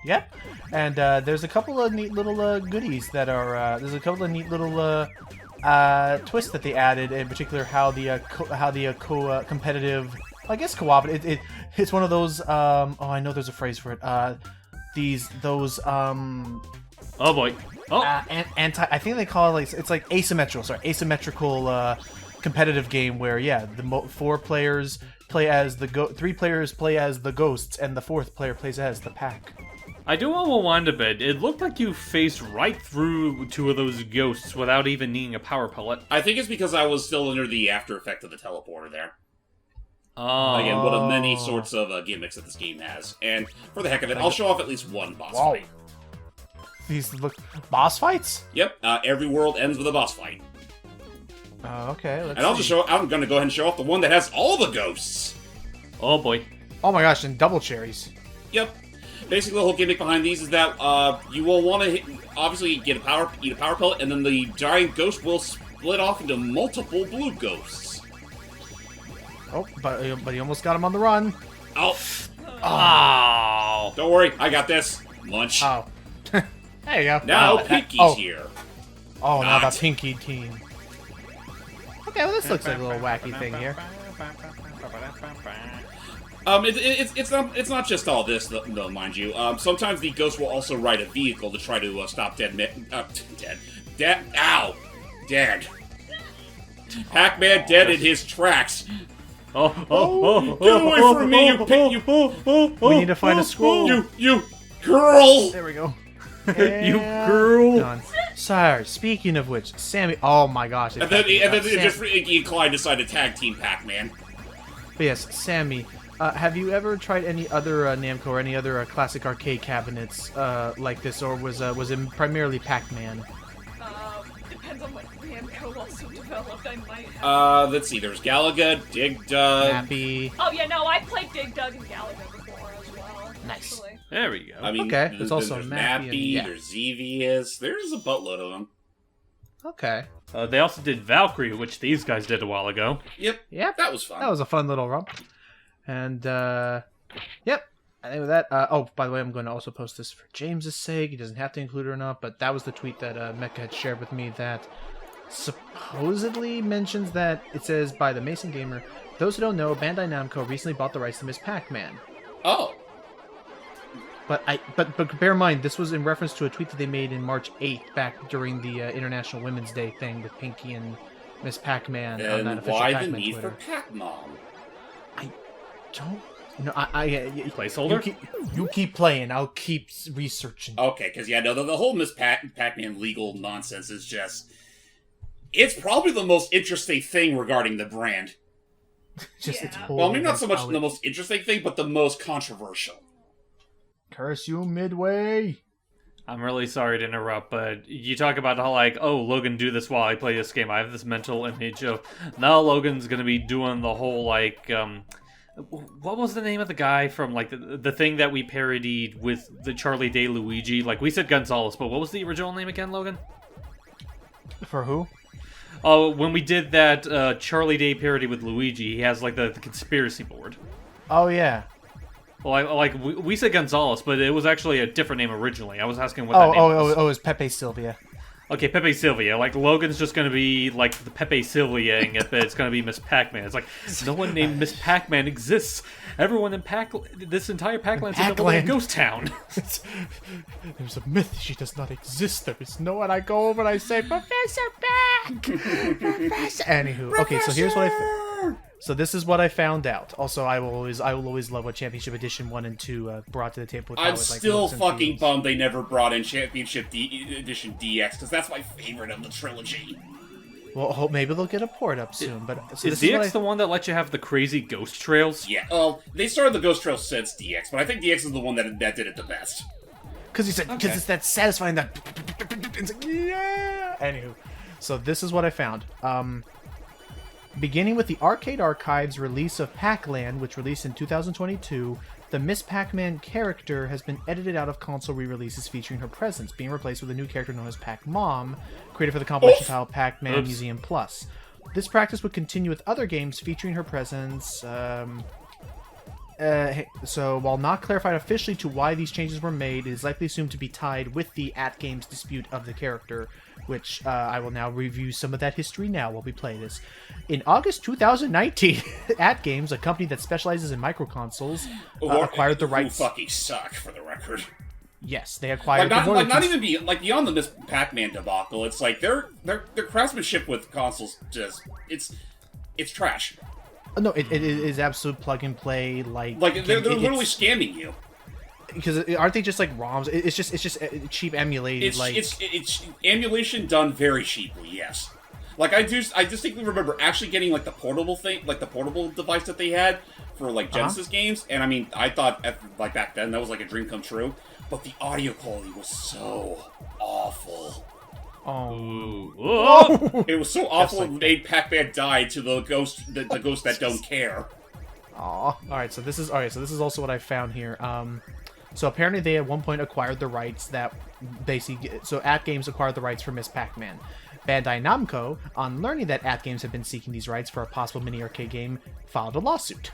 Yep, and there's a couple of neat little goodies that are. There's a couple of neat little twists that they added, in particular how the competitive. I guess co-op. It's one of those. I know there's a phrase for it. Oh boy. Oh. I think they call it it's like asymmetrical competitive game where the 4 players play as 3 players play as the ghosts and the 4th player plays as the Pac. I do want to rewind a bit. It looked like you phased right through 2 of those ghosts without even needing a power pellet. I think it's because I was still under the after effect of the teleporter there. Oh. Again, one of many sorts of gimmicks that this game has. And for the heck of it, I'll show off at least one boss fight. These look boss fights? Yep, every world ends with a boss fight. Okay, let's and I'm gonna go ahead and show off the one that has all the ghosts. Oh boy. Oh my gosh, and double cherries. Yep. Basically, the whole gimmick behind these is that you will want to obviously eat a power pellet, and then the giant ghost will split off into multiple blue ghosts. Oh, but he almost got him on the run. Oh. Oh. Don't worry, I got this. Munch. Oh. There you go. Now Pinky's here. Oh, now the Pinky team. Okay, well this looks like a little wacky thing here. It's not just all this, though, mind you. Sometimes the ghost will also ride a vehicle to try to stop dead. Pac-Man dead in his tracks. Oh. Get away from me, We need to find a scroll. You girl. There we go. You girl. Done. Sorry. Speaking of which, Sammy. Oh my gosh. And then Clyde decided to tag team Pac-Man. But yes, Sammy. Have you ever tried any other Namco or any other classic arcade cabinets like this, or was it primarily Pac-Man? Depends on what Namco also developed. I might have. Let's see. There's Galaga, Dig Dug. Happy. Oh yeah, no, I played Dig Dug and Galaga before as well. Nice. Actually. There we go. I mean, okay, there's also Mappy, and, there's Xevious. There's a boatload of them. Okay. They also did Valkyrie, which these guys did a while ago. Yep. Yep. That was fun. That was a fun little romp. And yep. I think with that. Oh, by the way, I'm going to also post this for James's sake. He doesn't have to include it or not, but that was the tweet that Mecha had shared with me that supposedly mentions that it says by the Mason Gamer. Those who don't know, Bandai Namco recently bought the rights to Miss Pac-Man. Oh. But bear in mind, this was in reference to a tweet that they made in March 8th, back during the International Women's Day thing with Pinky and Miss Pac-Man on that And official why Pac-Man the need Twitter. for Pac-Mom? I don't. No, Placeholder? You keep playing. I'll keep researching. Okay, because the whole Miss Pac-Man legal nonsense is just... It's probably the most interesting thing regarding the brand. It's whole Well, maybe not so much how the most interesting thing, but the most controversial. Curse you, Midway. I'm really sorry to interrupt, but you talk about how, like, oh, Logan, do this while I play this game. I have this mental image of, now Logan's gonna be doing the whole, like, what was the name of the guy from, like, the thing that we parodied with the Charlie Day Luigi? Like, we said Gonzalez, but what was the original name again, Logan? For who? Oh, when we did that Charlie Day parody with Luigi, he has, like, the conspiracy board. Oh, yeah. Well, we said Gonzalez, but it was actually a different name originally. I was asking what that name was. Oh, it's Pepe Sylvia. Okay, Pepe Sylvia. Like, Logan's just gonna be, like, the Pepe Sylvia-ing it, but it's gonna be Miss Pac-Man. It's like, no one named Miss Pac-Man exists. Everyone in this entire Pac-Land's in a little ghost town. There's a myth she does not exist. There is no one. I go over and I say, Professor Pac! Professor! Anywho, okay, so here's what So this is what I found out. Also, I will always love what Championship Edition 1 and 2 brought to the table. With I'm how it, like, still looks and fucking feels. bummed they never brought in Championship Edition DX, because that's my favorite of the trilogy. Well, maybe they'll get a port up soon. But so Is this DX is the one that lets you have the crazy ghost trails? Yeah, well, they started the Ghost Trail since DX, but I think DX is the one that did it the best. Because it's that satisfying that. It's like, yeah. Anywho, so this is what I found. Beginning with the Arcade Archives release of Pac-Land, which released in 2022, the Miss Pac-Man character has been edited out of console re-releases featuring her presence, being replaced with a new character known as Pac-Mom, created for the compilation title Pac-Man Museum Plus. This practice would continue with other games featuring her presence. So, while not clarified officially to why these changes were made, it is likely assumed to be tied with the at-games dispute of the character, which I will now review some of that history now while we play this. In August 2019, at-games, a company that specializes in microconsoles, acquired the rights. Who fucking suck, for the record. Yes, they acquired not even beyond the Miss Pac-Man debacle. It's like their craftsmanship with consoles it's trash. No, it is absolute plug and play. Like they're literally scamming you. Because aren't they just like ROMs? It's just cheap emulated. It's emulation done very cheaply. Yes. Like I distinctly remember actually getting like the portable thing, like the portable device that they had for like Genesis games, and I mean I thought like back then that was like a dream come true, but the audio quality was so awful. Oh, it was so awful it made Pac-Man die to the ghost that don't care. All right, so this is also what I found here. So apparently they at one point acquired the rights that basically, so AtGames acquired the rights for Miss Pac-Man. Bandai Namco, on learning that AtGames had been seeking these rights for a possible mini arcade game, filed a lawsuit,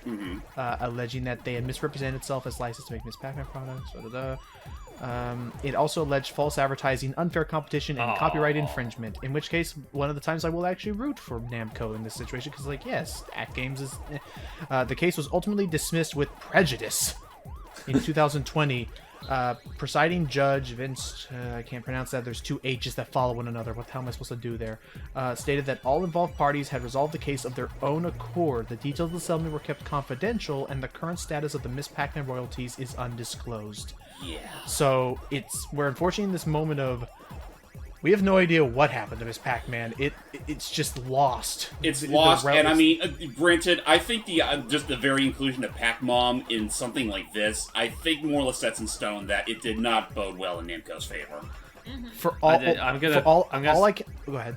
alleging that they had misrepresented itself as licensed to make Miss Pac-Man products. It also alleged false advertising, unfair competition, and copyright infringement. In which case, one of the times I will actually root for Namco in this situation, because, like, yes, AtGames is. The case was ultimately dismissed with prejudice in 2020. Presiding judge Vince, I can't pronounce that. There's two H's that follow one another. What the hell am I supposed to do there? Stated that all involved parties had resolved the case of their own accord. The details of the settlement were kept confidential, and the current status of the Miss Pac-Man royalties is undisclosed. Yeah. So we're unfortunately in this moment of we have no idea what happened to Miss Pac-Man. It's just lost. It's lost, and I mean, granted, I think just the very inclusion of Pac-Mom in something like this, I think more or less sets in stone that it did not bode well in Namco's favor. Go ahead.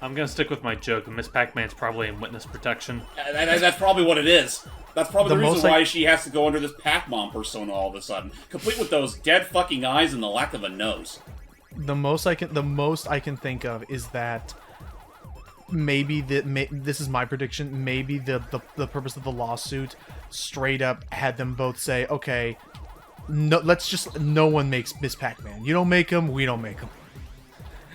I'm gonna stick with my joke. Miss Pac-Man's probably in witness protection. That's probably what it is. That's probably the reason why she has to go under this Pac-Mom persona all of a sudden, complete with those dead fucking eyes and the lack of a nose. The most I can think of is that maybe this is my prediction. Maybe the purpose of the lawsuit straight up had them both say, okay, no, no one makes Miss Pac-Man. You don't make them, we don't make them.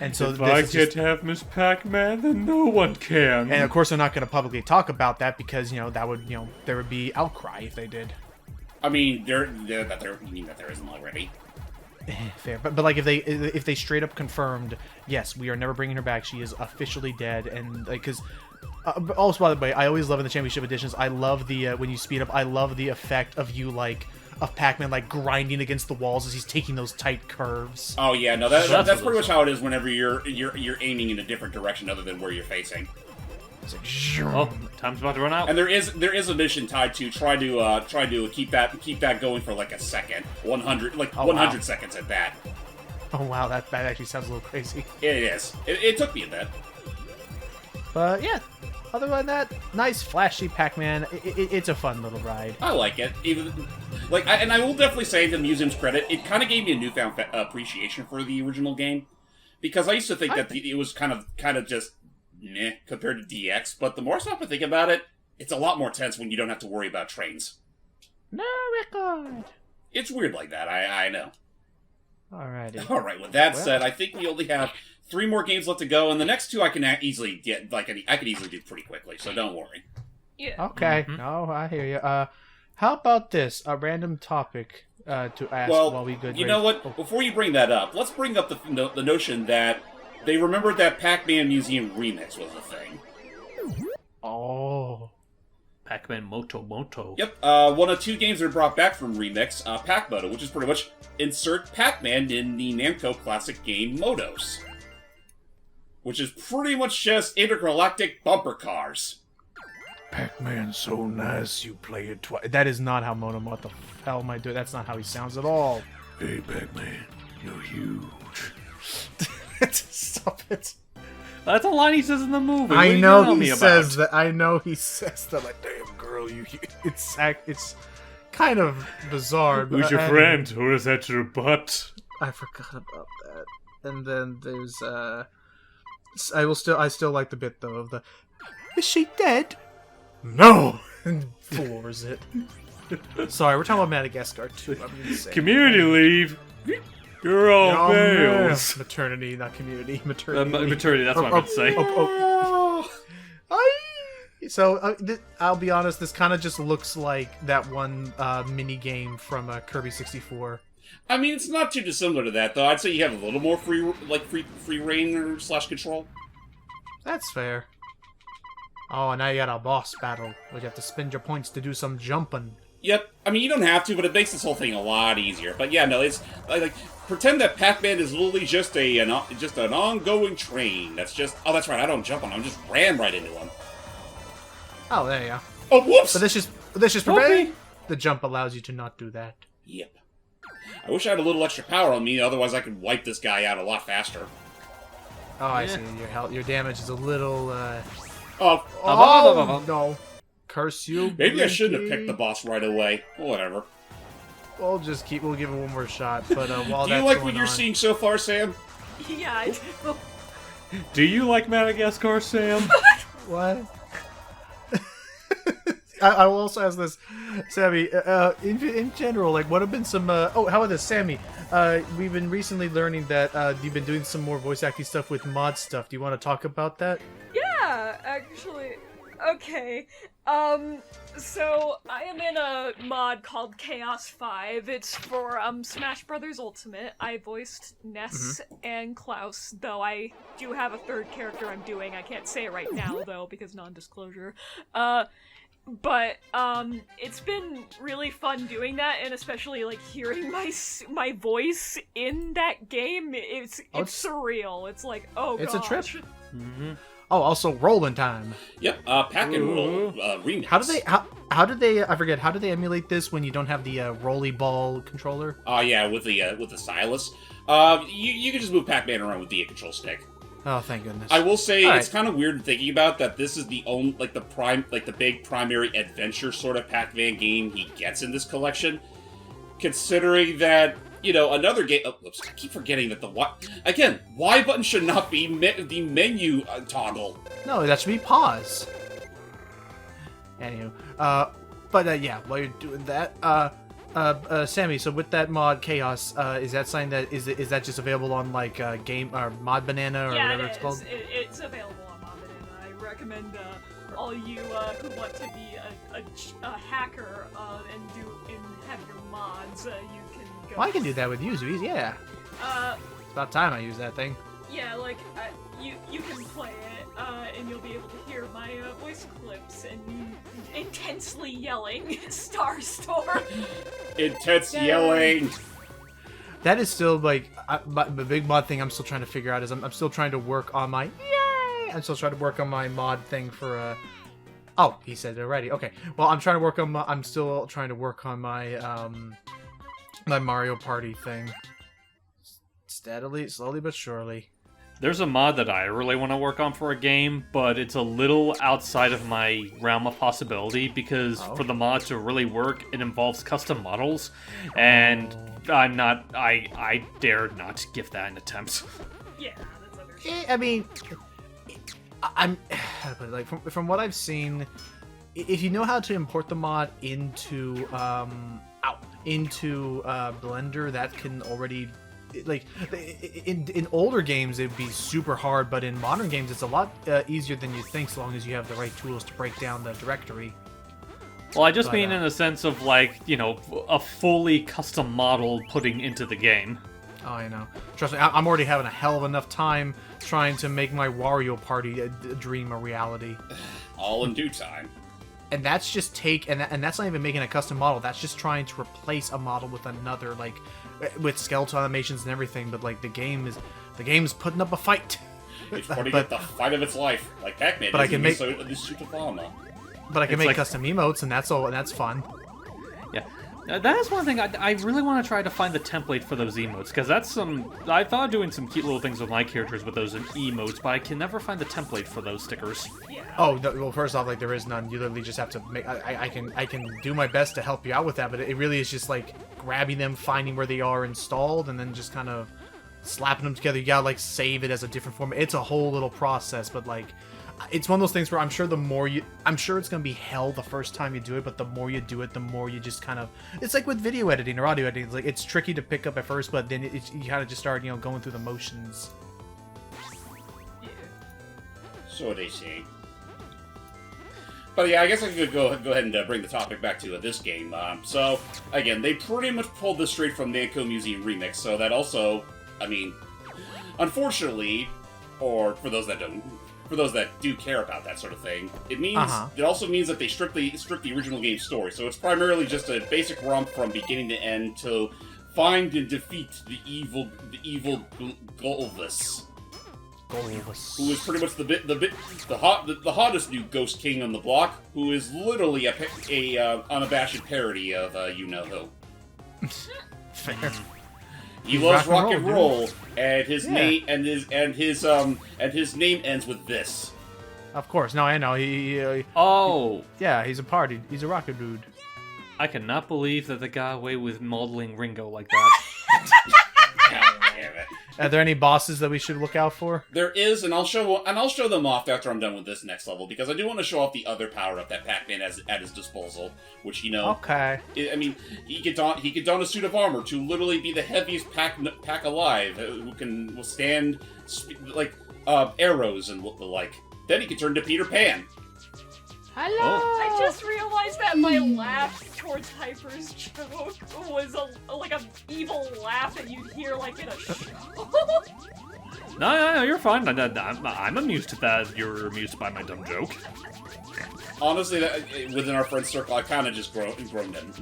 And so if I can't have Miss Pac-Man, then no one can. And of course, they're not going to publicly talk about that because that would there would be outcry if they did. I mean, you mean that there isn't already. Fair, but like if they straight up confirmed, yes, we are never bringing her back. She is officially dead, and like because. Also, by the way, I always love in the championship editions. I love the when you speed up. I love the effect of of Pac-Man like grinding against the walls as he's taking those tight curves. Oh yeah, no, that's pretty much how it is whenever you're aiming in a different direction other than where you're facing. It's like, oh, time's about to run out. And there is a mission tied to try to keep that going for like a second, 100 100 seconds at that. Oh wow, that actually sounds a little crazy. It is. It took me a bit. But yeah, other than that, nice flashy Pac-Man. It's a fun little ride. I like it. And I will definitely say, to the museum's credit, it kind of gave me a newfound appreciation for the original game, because I used to think that it was kind of just meh compared to DX. But the more I stop to think about it, it's a lot more tense when you don't have to worry about trains. No record. It's weird like that. I know. Alrighty. All right. With that said, I think we only have 3 more games left to go, and the next 2 I can easily get. I could easily do pretty quickly, so don't worry. Yeah. Okay. Oh, I hear you. How about this? A random topic to ask while we go. You know what? Oh. Before you bring that up, let's bring up the notion that they remembered that Pac-Man Museum Remix was a thing. Oh. Pac-Man Moto. Yep, one of 2 games that are brought back from Remix, Pac-Moto, which is pretty much insert Pac-Man in the Namco classic game Motos. Which is pretty much just intergalactic bumper cars. Pac-Man's so nice, you play it twice. That is not how what the hell am I doing? That's not how he sounds at all. Hey, Pac-Man, you're huge. Stop it. That's a line he says in the movie. I know he says that. I know he says that. Like, damn girl, you. It's kind of bizarre. Who's your friend, or is that your butt? I forgot about that. And then there's I still like the bit though of the. Is she dead? No. And floors it. Sorry, we're talking about Madagascar too. I'm insane. Community leave. You're all males. Maternity, not community. Maternity. Maternity, that's what I meant to say. So, I'll be honest, this kind of just looks like that one mini game from Kirby 64. I mean, it's not too dissimilar to that, though. I'd say you have a little more free reign or / control. That's fair. Oh, and now you got a boss battle, where you have to spend your points to do some jumping. Yep. I mean, you don't have to, but it makes this whole thing a lot easier. But yeah, no, it's like pretend that Pac-Man is literally just an ongoing train. That's just that's right. I don't jump on him. I just ram right into him. Oh, there you go. Oh, whoops! But this just preventing. The jump allows you to not do that. Yep. I wish I had a little extra power on me. Otherwise, I could wipe this guy out a lot faster. Oh, I see. Your damage is a little. No. Curse you. Maybe I shouldn't have picked the boss right away. Whatever. We'll give it one more shot. But while do you like what you're seeing so far, Sam? Yeah, I do. Do you like Madagascar, Sam? What? I will also ask this, Sammy. In general, like, what have been some? How about this, Sammy? We've been recently learning that you've been doing some more voice acting stuff with mod stuff. Do you want to talk about that? Yeah, actually. Okay. So I am in a mod called Chaos 5. It's for Smash Brothers Ultimate. I voiced Ness and Klaus, though I do have a 3rd character I'm doing. I can't say it right now though because non-disclosure. But it's been really fun doing that, and especially like hearing my voice in that game. It's surreal. It's like, oh gosh. It's a trip. Oh, also rolling time. Yep, Pac-N-Roll remix. How did they? I forget. How do they emulate this when you don't have the rolly ball controller? Yeah, with the stylus. You can just move Pac-Man around with the control stick. Oh, thank goodness. I will say it's kind of weird thinking about that. This is the only the big primary adventure sort of Pac-Man game he gets in this collection. Considering that you know, another game. Oh, oops, I keep forgetting that the Y button should not be the menu toggle. No, that should be pause. Anywho, yeah, while you're doing that, Sammy, so with that mod Chaos, is that something that is that just available on like game or Mod Banana or whatever it's called? It's available on Mod Banana. I recommend all you who want to be a hacker and have your mods. You can go. Well, I can do that with Usuies, yeah. It's about time I use that thing. Yeah, like you can play it, and you'll be able to hear my voice clips and intensely yelling Star Storm. Intense yelling. That is still like the big mod thing. I'm still trying to figure out is I'm still trying to work on my I'm still trying to work on my mod thing for Oh, he said it already. Okay. Well, I'm trying to work on I'm still trying to work on my my Mario Party thing. Steadily, slowly but surely. There's a mod that I really want to work on for a game, but it's a little outside of my realm of possibility because for the mod to really work, it involves custom models, and I dare not give that an attempt. Yeah, that's understandable. I mean, I'm like from what I've seen, if you know how to import the mod into Blender, that can already. Like in older games it'd be super hard, but in modern games it's a lot easier than you think, so long as you have the right tools to break down the directory. Well, I just mean in a sense of like, you know, a fully custom model putting into the game. Oh, I know. Trust me, I'm already having a hell of enough time trying to make my Wario Party a dream a reality. All in due time. And that's just and that's not even making a custom model. That's just trying to replace a model with another, like with skeletal animations and everything. But like the game is putting up a fight. It's putting up the fight of its life, like Pac-Man. But I can make the suit of armor. But I can make custom emotes, and that's all, and that's fun. Yeah. That is one thing I really want to try to find the template for those emotes, because that's I thought of doing some cute little things with my characters with those emotes, but I can never find the template for those stickers. Yeah. Oh, no, well, first off, like, there is none. You literally just have to make... I can do my best to help you out with that, but it really is just, like, grabbing them, finding where they are installed, and then just kind of slapping them together. You gotta, like, save it as a different format. It's a whole little process, but, like... It's one of those things where I'm sure I'm sure it's gonna be hell the first time you do it, but the more you do it, the more you just kind of... It's like with video editing or audio editing. It's like, it's tricky to pick up at first, but then you kind of just start, you know, going through the motions. Yeah. So they say. But yeah, I guess I could go ahead and bring the topic back to this game. So, again, they pretty much pulled this straight from Namco Museum Remix, so that also, I mean, unfortunately, or for those that do care about that sort of thing, it also means that they strip the original game's story. So it's primarily just a basic romp from beginning to end to find and defeat the evil Golvus. Who is pretty much the hottest new Ghost King on the block, who is literally a unabashed parody of you know who. Fair. He loves rock and roll, and his name and his name ends with this. Of course, no, I know. Yeah, he's a rocket dude. I cannot believe that they got away with modeling Ringo like that. God damn it. Are there any bosses that we should look out for? There is, and I'll show them off after I'm done with this next level, because I do want to show off the other power-up that Pac-Man has at his disposal, which, you know... Okay. I mean, he could don a suit of armor to literally be the heaviest pack alive, who can withstand, arrows and the like. Then he could turn to Peter Pan. Hello! I just realized that my laugh towards Hyper's joke was like an evil laugh that you'd hear like in a show. No, you're fine. I'm amused that you're amused by my dumb joke. Honestly, within our friend circle, I kind of just grown them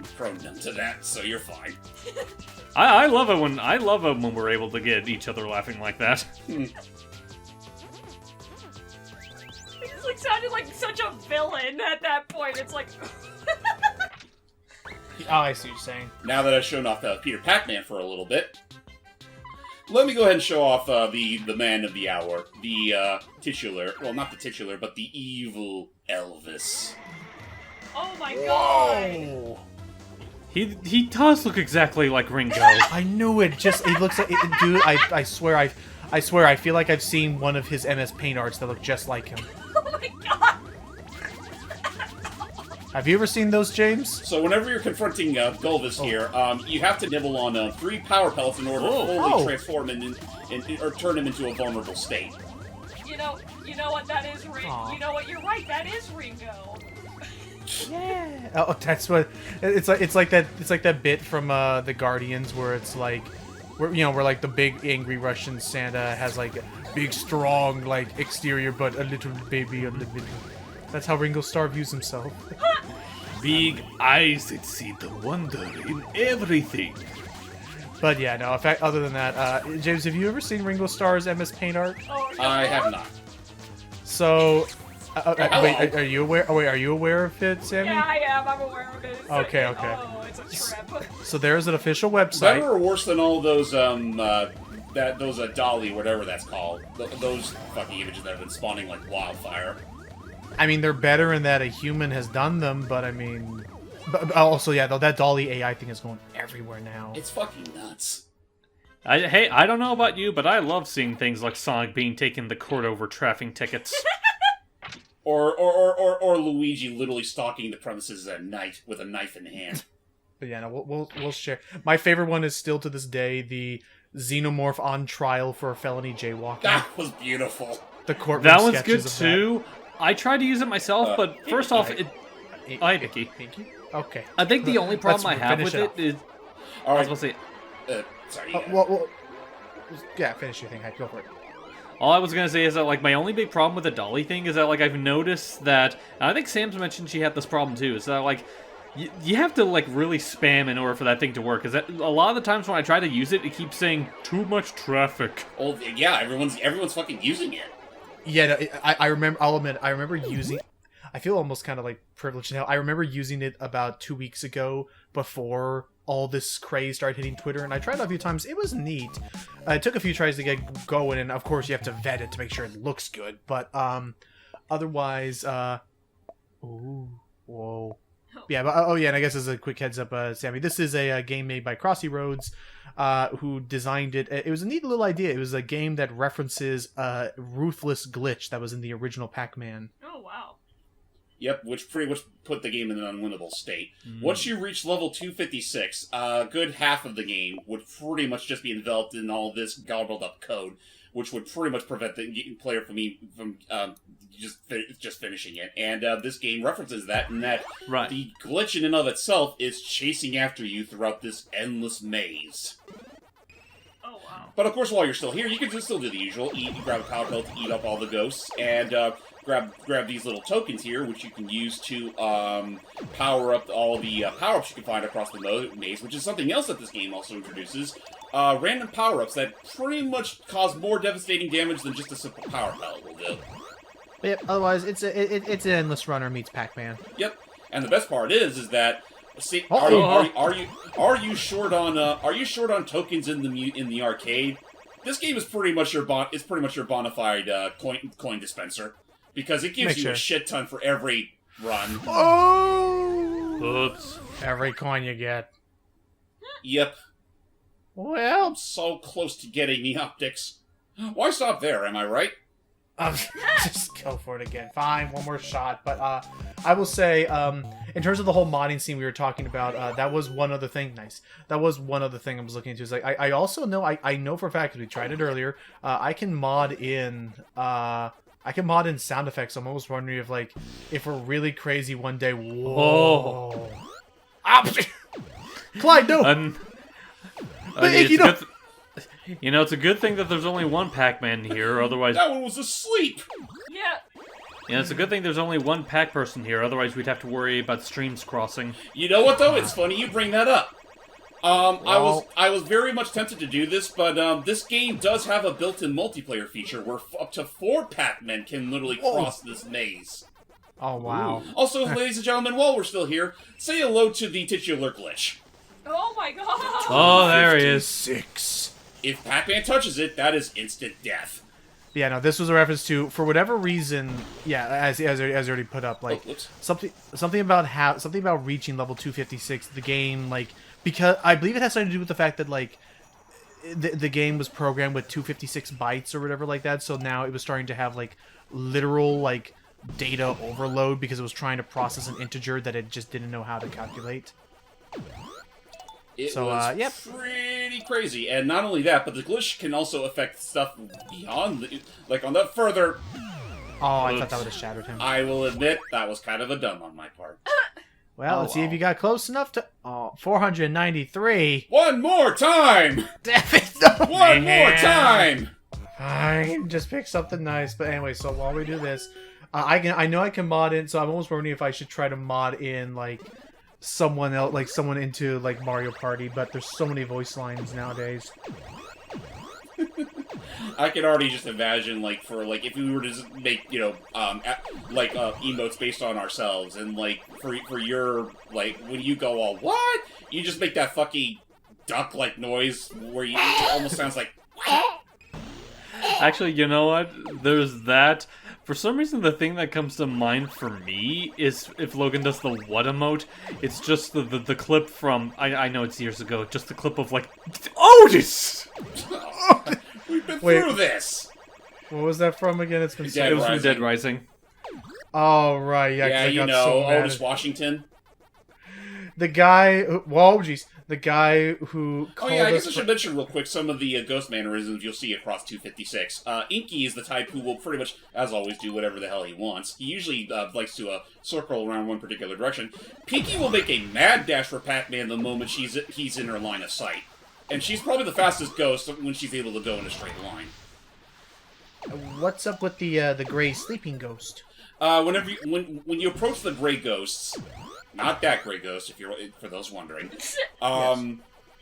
to that, so you're fine. I love it when we're able to get each other laughing like that. It sounded like such a villain at that point. It's like... Oh, I see what you're saying. Now that I've shown off Peter Pac-Man for a little bit, let me go ahead and show off the man of the hour, the titular, well, not the titular, but the evil Elvis. Oh my god! He does look exactly like Ringo. I knew it. Just it looks like dude. I swear I feel like I've seen one of his MS Paint arts that look just like him. Oh my god! Have you ever seen those, James? So whenever you're confronting Golvis here, you have to nibble on 3 power pellets in order to fully transform him or turn him into a vulnerable state. You know what that is, Ringo. You know what? You're right. That is Ringo. Yeah. Oh, that's what it's like that bit from the Guardians where it's like where like the big angry Russian Santa has like a big strong like exterior but a little baby on the middle. That's how Ringo Starr views himself. Big eyes that see the wonder in everything. But yeah, no. In fact, other than that, James, have you ever seen Ringo Starr's MS Paint art? Oh, no. I have not. So, wait, are you aware? Oh, wait, are you aware of it, Sammy? Yeah, I am. I'm aware of it. It's Okay, like, okay. Oh, it's a trip. So there's an official website. Better or worse than all those those Dolly, whatever that's called, those fucking images that have been spawning like wildfire. I mean, they're better in that a human has done them, but I mean, but also yeah, though that Dolly AI thing is going everywhere now. It's fucking nuts. Hey, I don't know about you, but I love seeing things like Sonic being taken to court over traffic tickets. or Luigi literally stalking the premises at night with a knife in hand. But yeah, no, we'll share. My favorite one is still to this day the Xenomorph on trial for a felony jaywalking. That was beautiful. The courtroom That one's good sketches of too. I tried to use it myself, but first off, that. Hi, Vicky. Okay. I think the only problem I Let's have finish with it it is... All I right. was going to say... Sorry. Well, yeah, finish your thing. Go for it. All I was going to say is that, like, my only big problem with the Dolly thing is that, like, I've noticed that... And I think Sam's mentioned she had this problem, too. Is that, like, you have to, like, really spam in order for that thing to work. Because a lot of the times when I try to use it, it keeps saying, too much traffic. Oh, yeah, everyone's fucking using it. Yeah, no, I remember. I'll admit, I remember using. I feel almost kind of like privileged now. I remember using it about 2 weeks ago before all this craze started hitting Twitter, and I tried it a few times. It was neat. It took a few tries to get going, and of course you have to vet it to make sure it looks good. But otherwise, ooh, whoa. Yeah, but oh yeah, and I guess as a quick heads up, Sammy, this is a game made by Crossy Roads, who designed it. It was a neat little idea. It was a game that references a ruthless glitch that was in the original Pac-Man. Oh, wow. Yep, which pretty much put the game in an unwinnable state. Once you reach level 256, a good half of the game would pretty much just be enveloped in all this gobbled up code, which would pretty much prevent the player from just finishing it. And this game references that, and that Right. the glitch in and of itself is chasing after you throughout this endless maze. Oh, wow. But of course, while you're still here, you can just still do the usual. Grab a power pill to eat up all the ghosts, and grab these little tokens here, which you can use to power up all the power-ups you can find across the maze, which is something else that this game also introduces. Random power-ups that pretty much cause more devastating damage than just a simple power pellet will do. But yeah, otherwise, it's an endless runner meets Pac-Man. Yep, and the best part is that see, Uh-oh. are you short on tokens in the arcade? This game is pretty much your bona fide coin dispenser, because it gives you a shit ton for every run. Oh! Oops. Every coin you get. Yep, Well, I'm so close to getting the optics. Why stop there? Am I right? just go for it again. Fine, one more shot. But I will say, in terms of the whole modding scene we were talking about, that was one other thing. Nice. That was one other thing I was looking into. Is like I also know I know for a fact because we tried it earlier. I can mod in sound effects. I'm almost wondering if we're really crazy one day. Whoa! Ah, Clyde, no. It's a good thing that there's only one Pac-Man here, otherwise... That one was asleep! Yeah. It's a good thing there's only one Pac person here, otherwise we'd have to worry about streams crossing. You know what, though? It's funny you bring that up. I was very much tempted to do this, but this game does have a built-in multiplayer feature where up to 4 Pac-Men can literally cross this maze. Oh, wow. Ooh. Also, ladies and gentlemen, while we're still here, say hello to the titular glitch. Oh my god. Oh, there he is. 6. If Pac-Man touches it, that is instant death. Yeah, no, this was a reference to, for whatever reason, yeah, as already put up, like something about reaching level 256. The game, like, because I believe it has something to do with the fact that like the game was programmed with 256 bytes or whatever like that. So now it was starting to have like literal like data overload because it was trying to process an integer that it just didn't know how to calculate. It was pretty crazy, and not only that, but the glitch can also affect stuff beyond, like on the further... Oh, I thought that would have shattered him. I will admit, that was kind of a dumb on my part. Well, let's see if you got close enough to... Oh, 493. One more time! Damn it, no. One more time! Fine, just pick something nice. But anyway, so while we do this, I know I can mod in, so I'm almost wondering if I should try to mod in, like... someone else, like someone into like Mario Party, but there's so many voice lines nowadays. I can already just imagine, like, for like if we were to just make, you know, emotes based on ourselves, and like for your like when you go all what, you just make that fucking duck-like noise where you it almost sounds like. Actually, you know what? There's that. For some reason, the thing that comes to mind for me is if Logan does the what emote, it's just the clip from, I know it's years ago, just the clip of like, Otis! We've been through this! What was that from again? It's been It was from Dead Rising. Oh, right, yeah. Yeah, you know, Otis Washington. The guy, the guy who called I guess I should mention real quick some of the ghost mannerisms you'll see across 256. Inky is the type who will pretty much, as always, do whatever the hell he wants. He usually likes to circle around one particular direction. Pinky will make a mad dash for Pac-Man the moment he's in her line of sight. And she's probably the fastest ghost when she's able to go in a straight line. What's up with the gray sleeping ghost? When you approach the gray ghosts... Not that gray ghost, if you're for those wondering.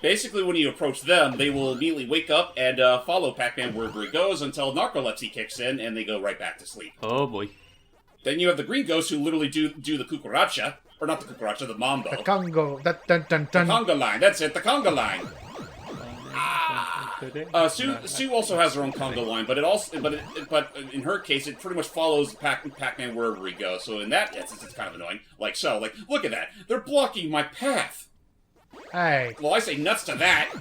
Basically, when you approach them, they will immediately wake up and follow Pac-Man wherever he goes until narcolepsy kicks in and they go right back to sleep. Oh boy! Then you have the green ghosts who literally do the cucaracha, or not the cucaracha, the mambo. The Congo, dun. The conga line. That's it, the conga line. Sue also has her own conga line, but in her case, it pretty much follows Pac-Man wherever he goes. So in that instance, it's kind of annoying. Like so, like look at that, they're blocking my path. Hey. Well, I say nuts to that.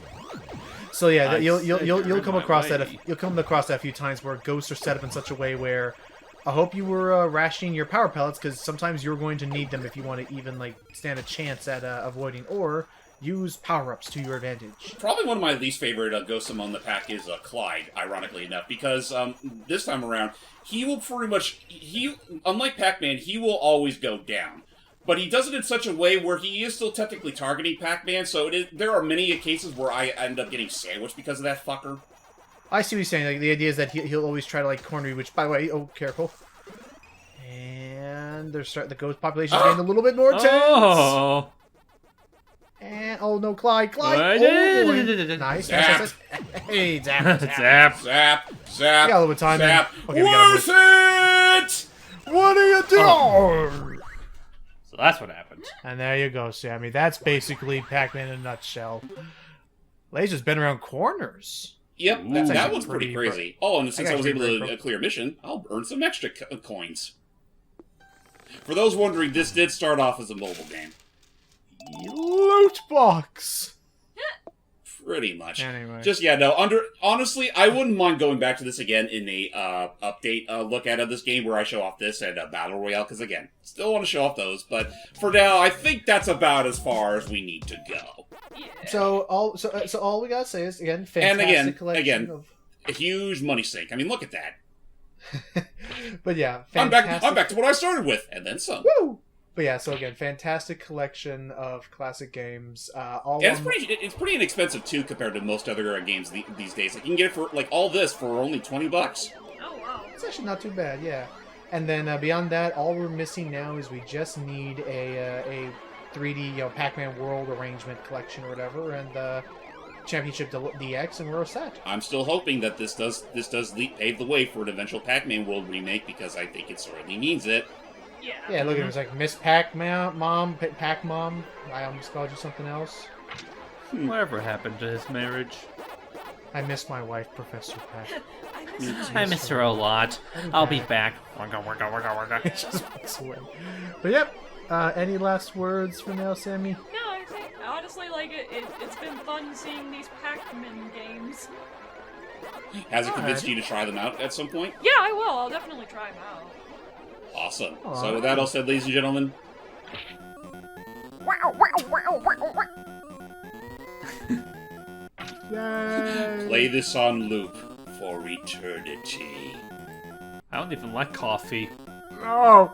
So yeah, you'll come across that. You'll come across that a few times where ghosts are set up in such a way where. I hope you were rationing your power pellets because sometimes you're going to need them if you want to even like stand a chance at avoiding or. Use power-ups to your advantage. Probably one of my least favorite ghosts among the pack is Clyde, ironically enough, because this time around, he will pretty much... unlike Pac-Man, he will always go down. But he does it in such a way where he is still technically targeting Pac-Man, so there are many cases where I end up getting sandwiched because of that fucker. I see what you're saying. Like, the idea is that he'll always try to, like, corner you, which, by the way, oh, careful. And the ghost population is getting a little bit more tense. Oh! And, oh no, Clyde! I did. Nice. Zap. Hey, zap. Zap! Zap! We got a little bit of time. Zap! Okay, Worth it! What are you doing? So that's what happened. And there you go, Sammy. That's basically Pac-Man in a nutshell. Laser's been around corners. Yep, That's that actually one's pretty pretty crazy. Oh, and since I was able pretty to clear a mission, I'll earn some extra coins. For those wondering, this did start off as a mobile game. Loot box. Pretty much. Anyway. Just, yeah, no, honestly, I wouldn't mind going back to this again in a update look at this game where I show off this and Battle Royale, because, again, still want to show off those, but for now, I think that's about as far as we need to go. Yeah. So all we gotta say is, again, fantastic collection of... a huge money sink. I mean, look at that. But yeah, I'm fantastic... back to what I started with, and then some. Woo! But yeah, so again, fantastic collection of classic games. And it's pretty inexpensive too compared to most other games these days. Like you can get it for like all this for only $20. Oh wow. It's actually not too bad, yeah. And then beyond that, all we're missing now is we just need a 3D Pac-Man World arrangement collection or whatever, and Championship DX, and we're all set. I'm still hoping that this does pave the way for an eventual Pac-Man World remake because I think it sorely needs it. Yeah, look at it. It's like Miss Pac-Mom, Pac-Mom. I almost called you something else. Whatever happened to his marriage? I miss my wife, Professor Pac. I I miss her a lot. I'll be back. He just walks away. But yep. Any last words for now, Sammy? No, I think honestly, like it's been fun seeing these Pac-Man games. Has it convinced Alright. you to try them out at some point? Yeah, I will. I'll definitely try them out. Awesome. So Alright. with that all said, ladies and gentlemen, Yay! play this on loop for eternity. I don't even like coffee. No!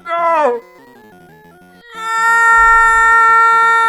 No! No!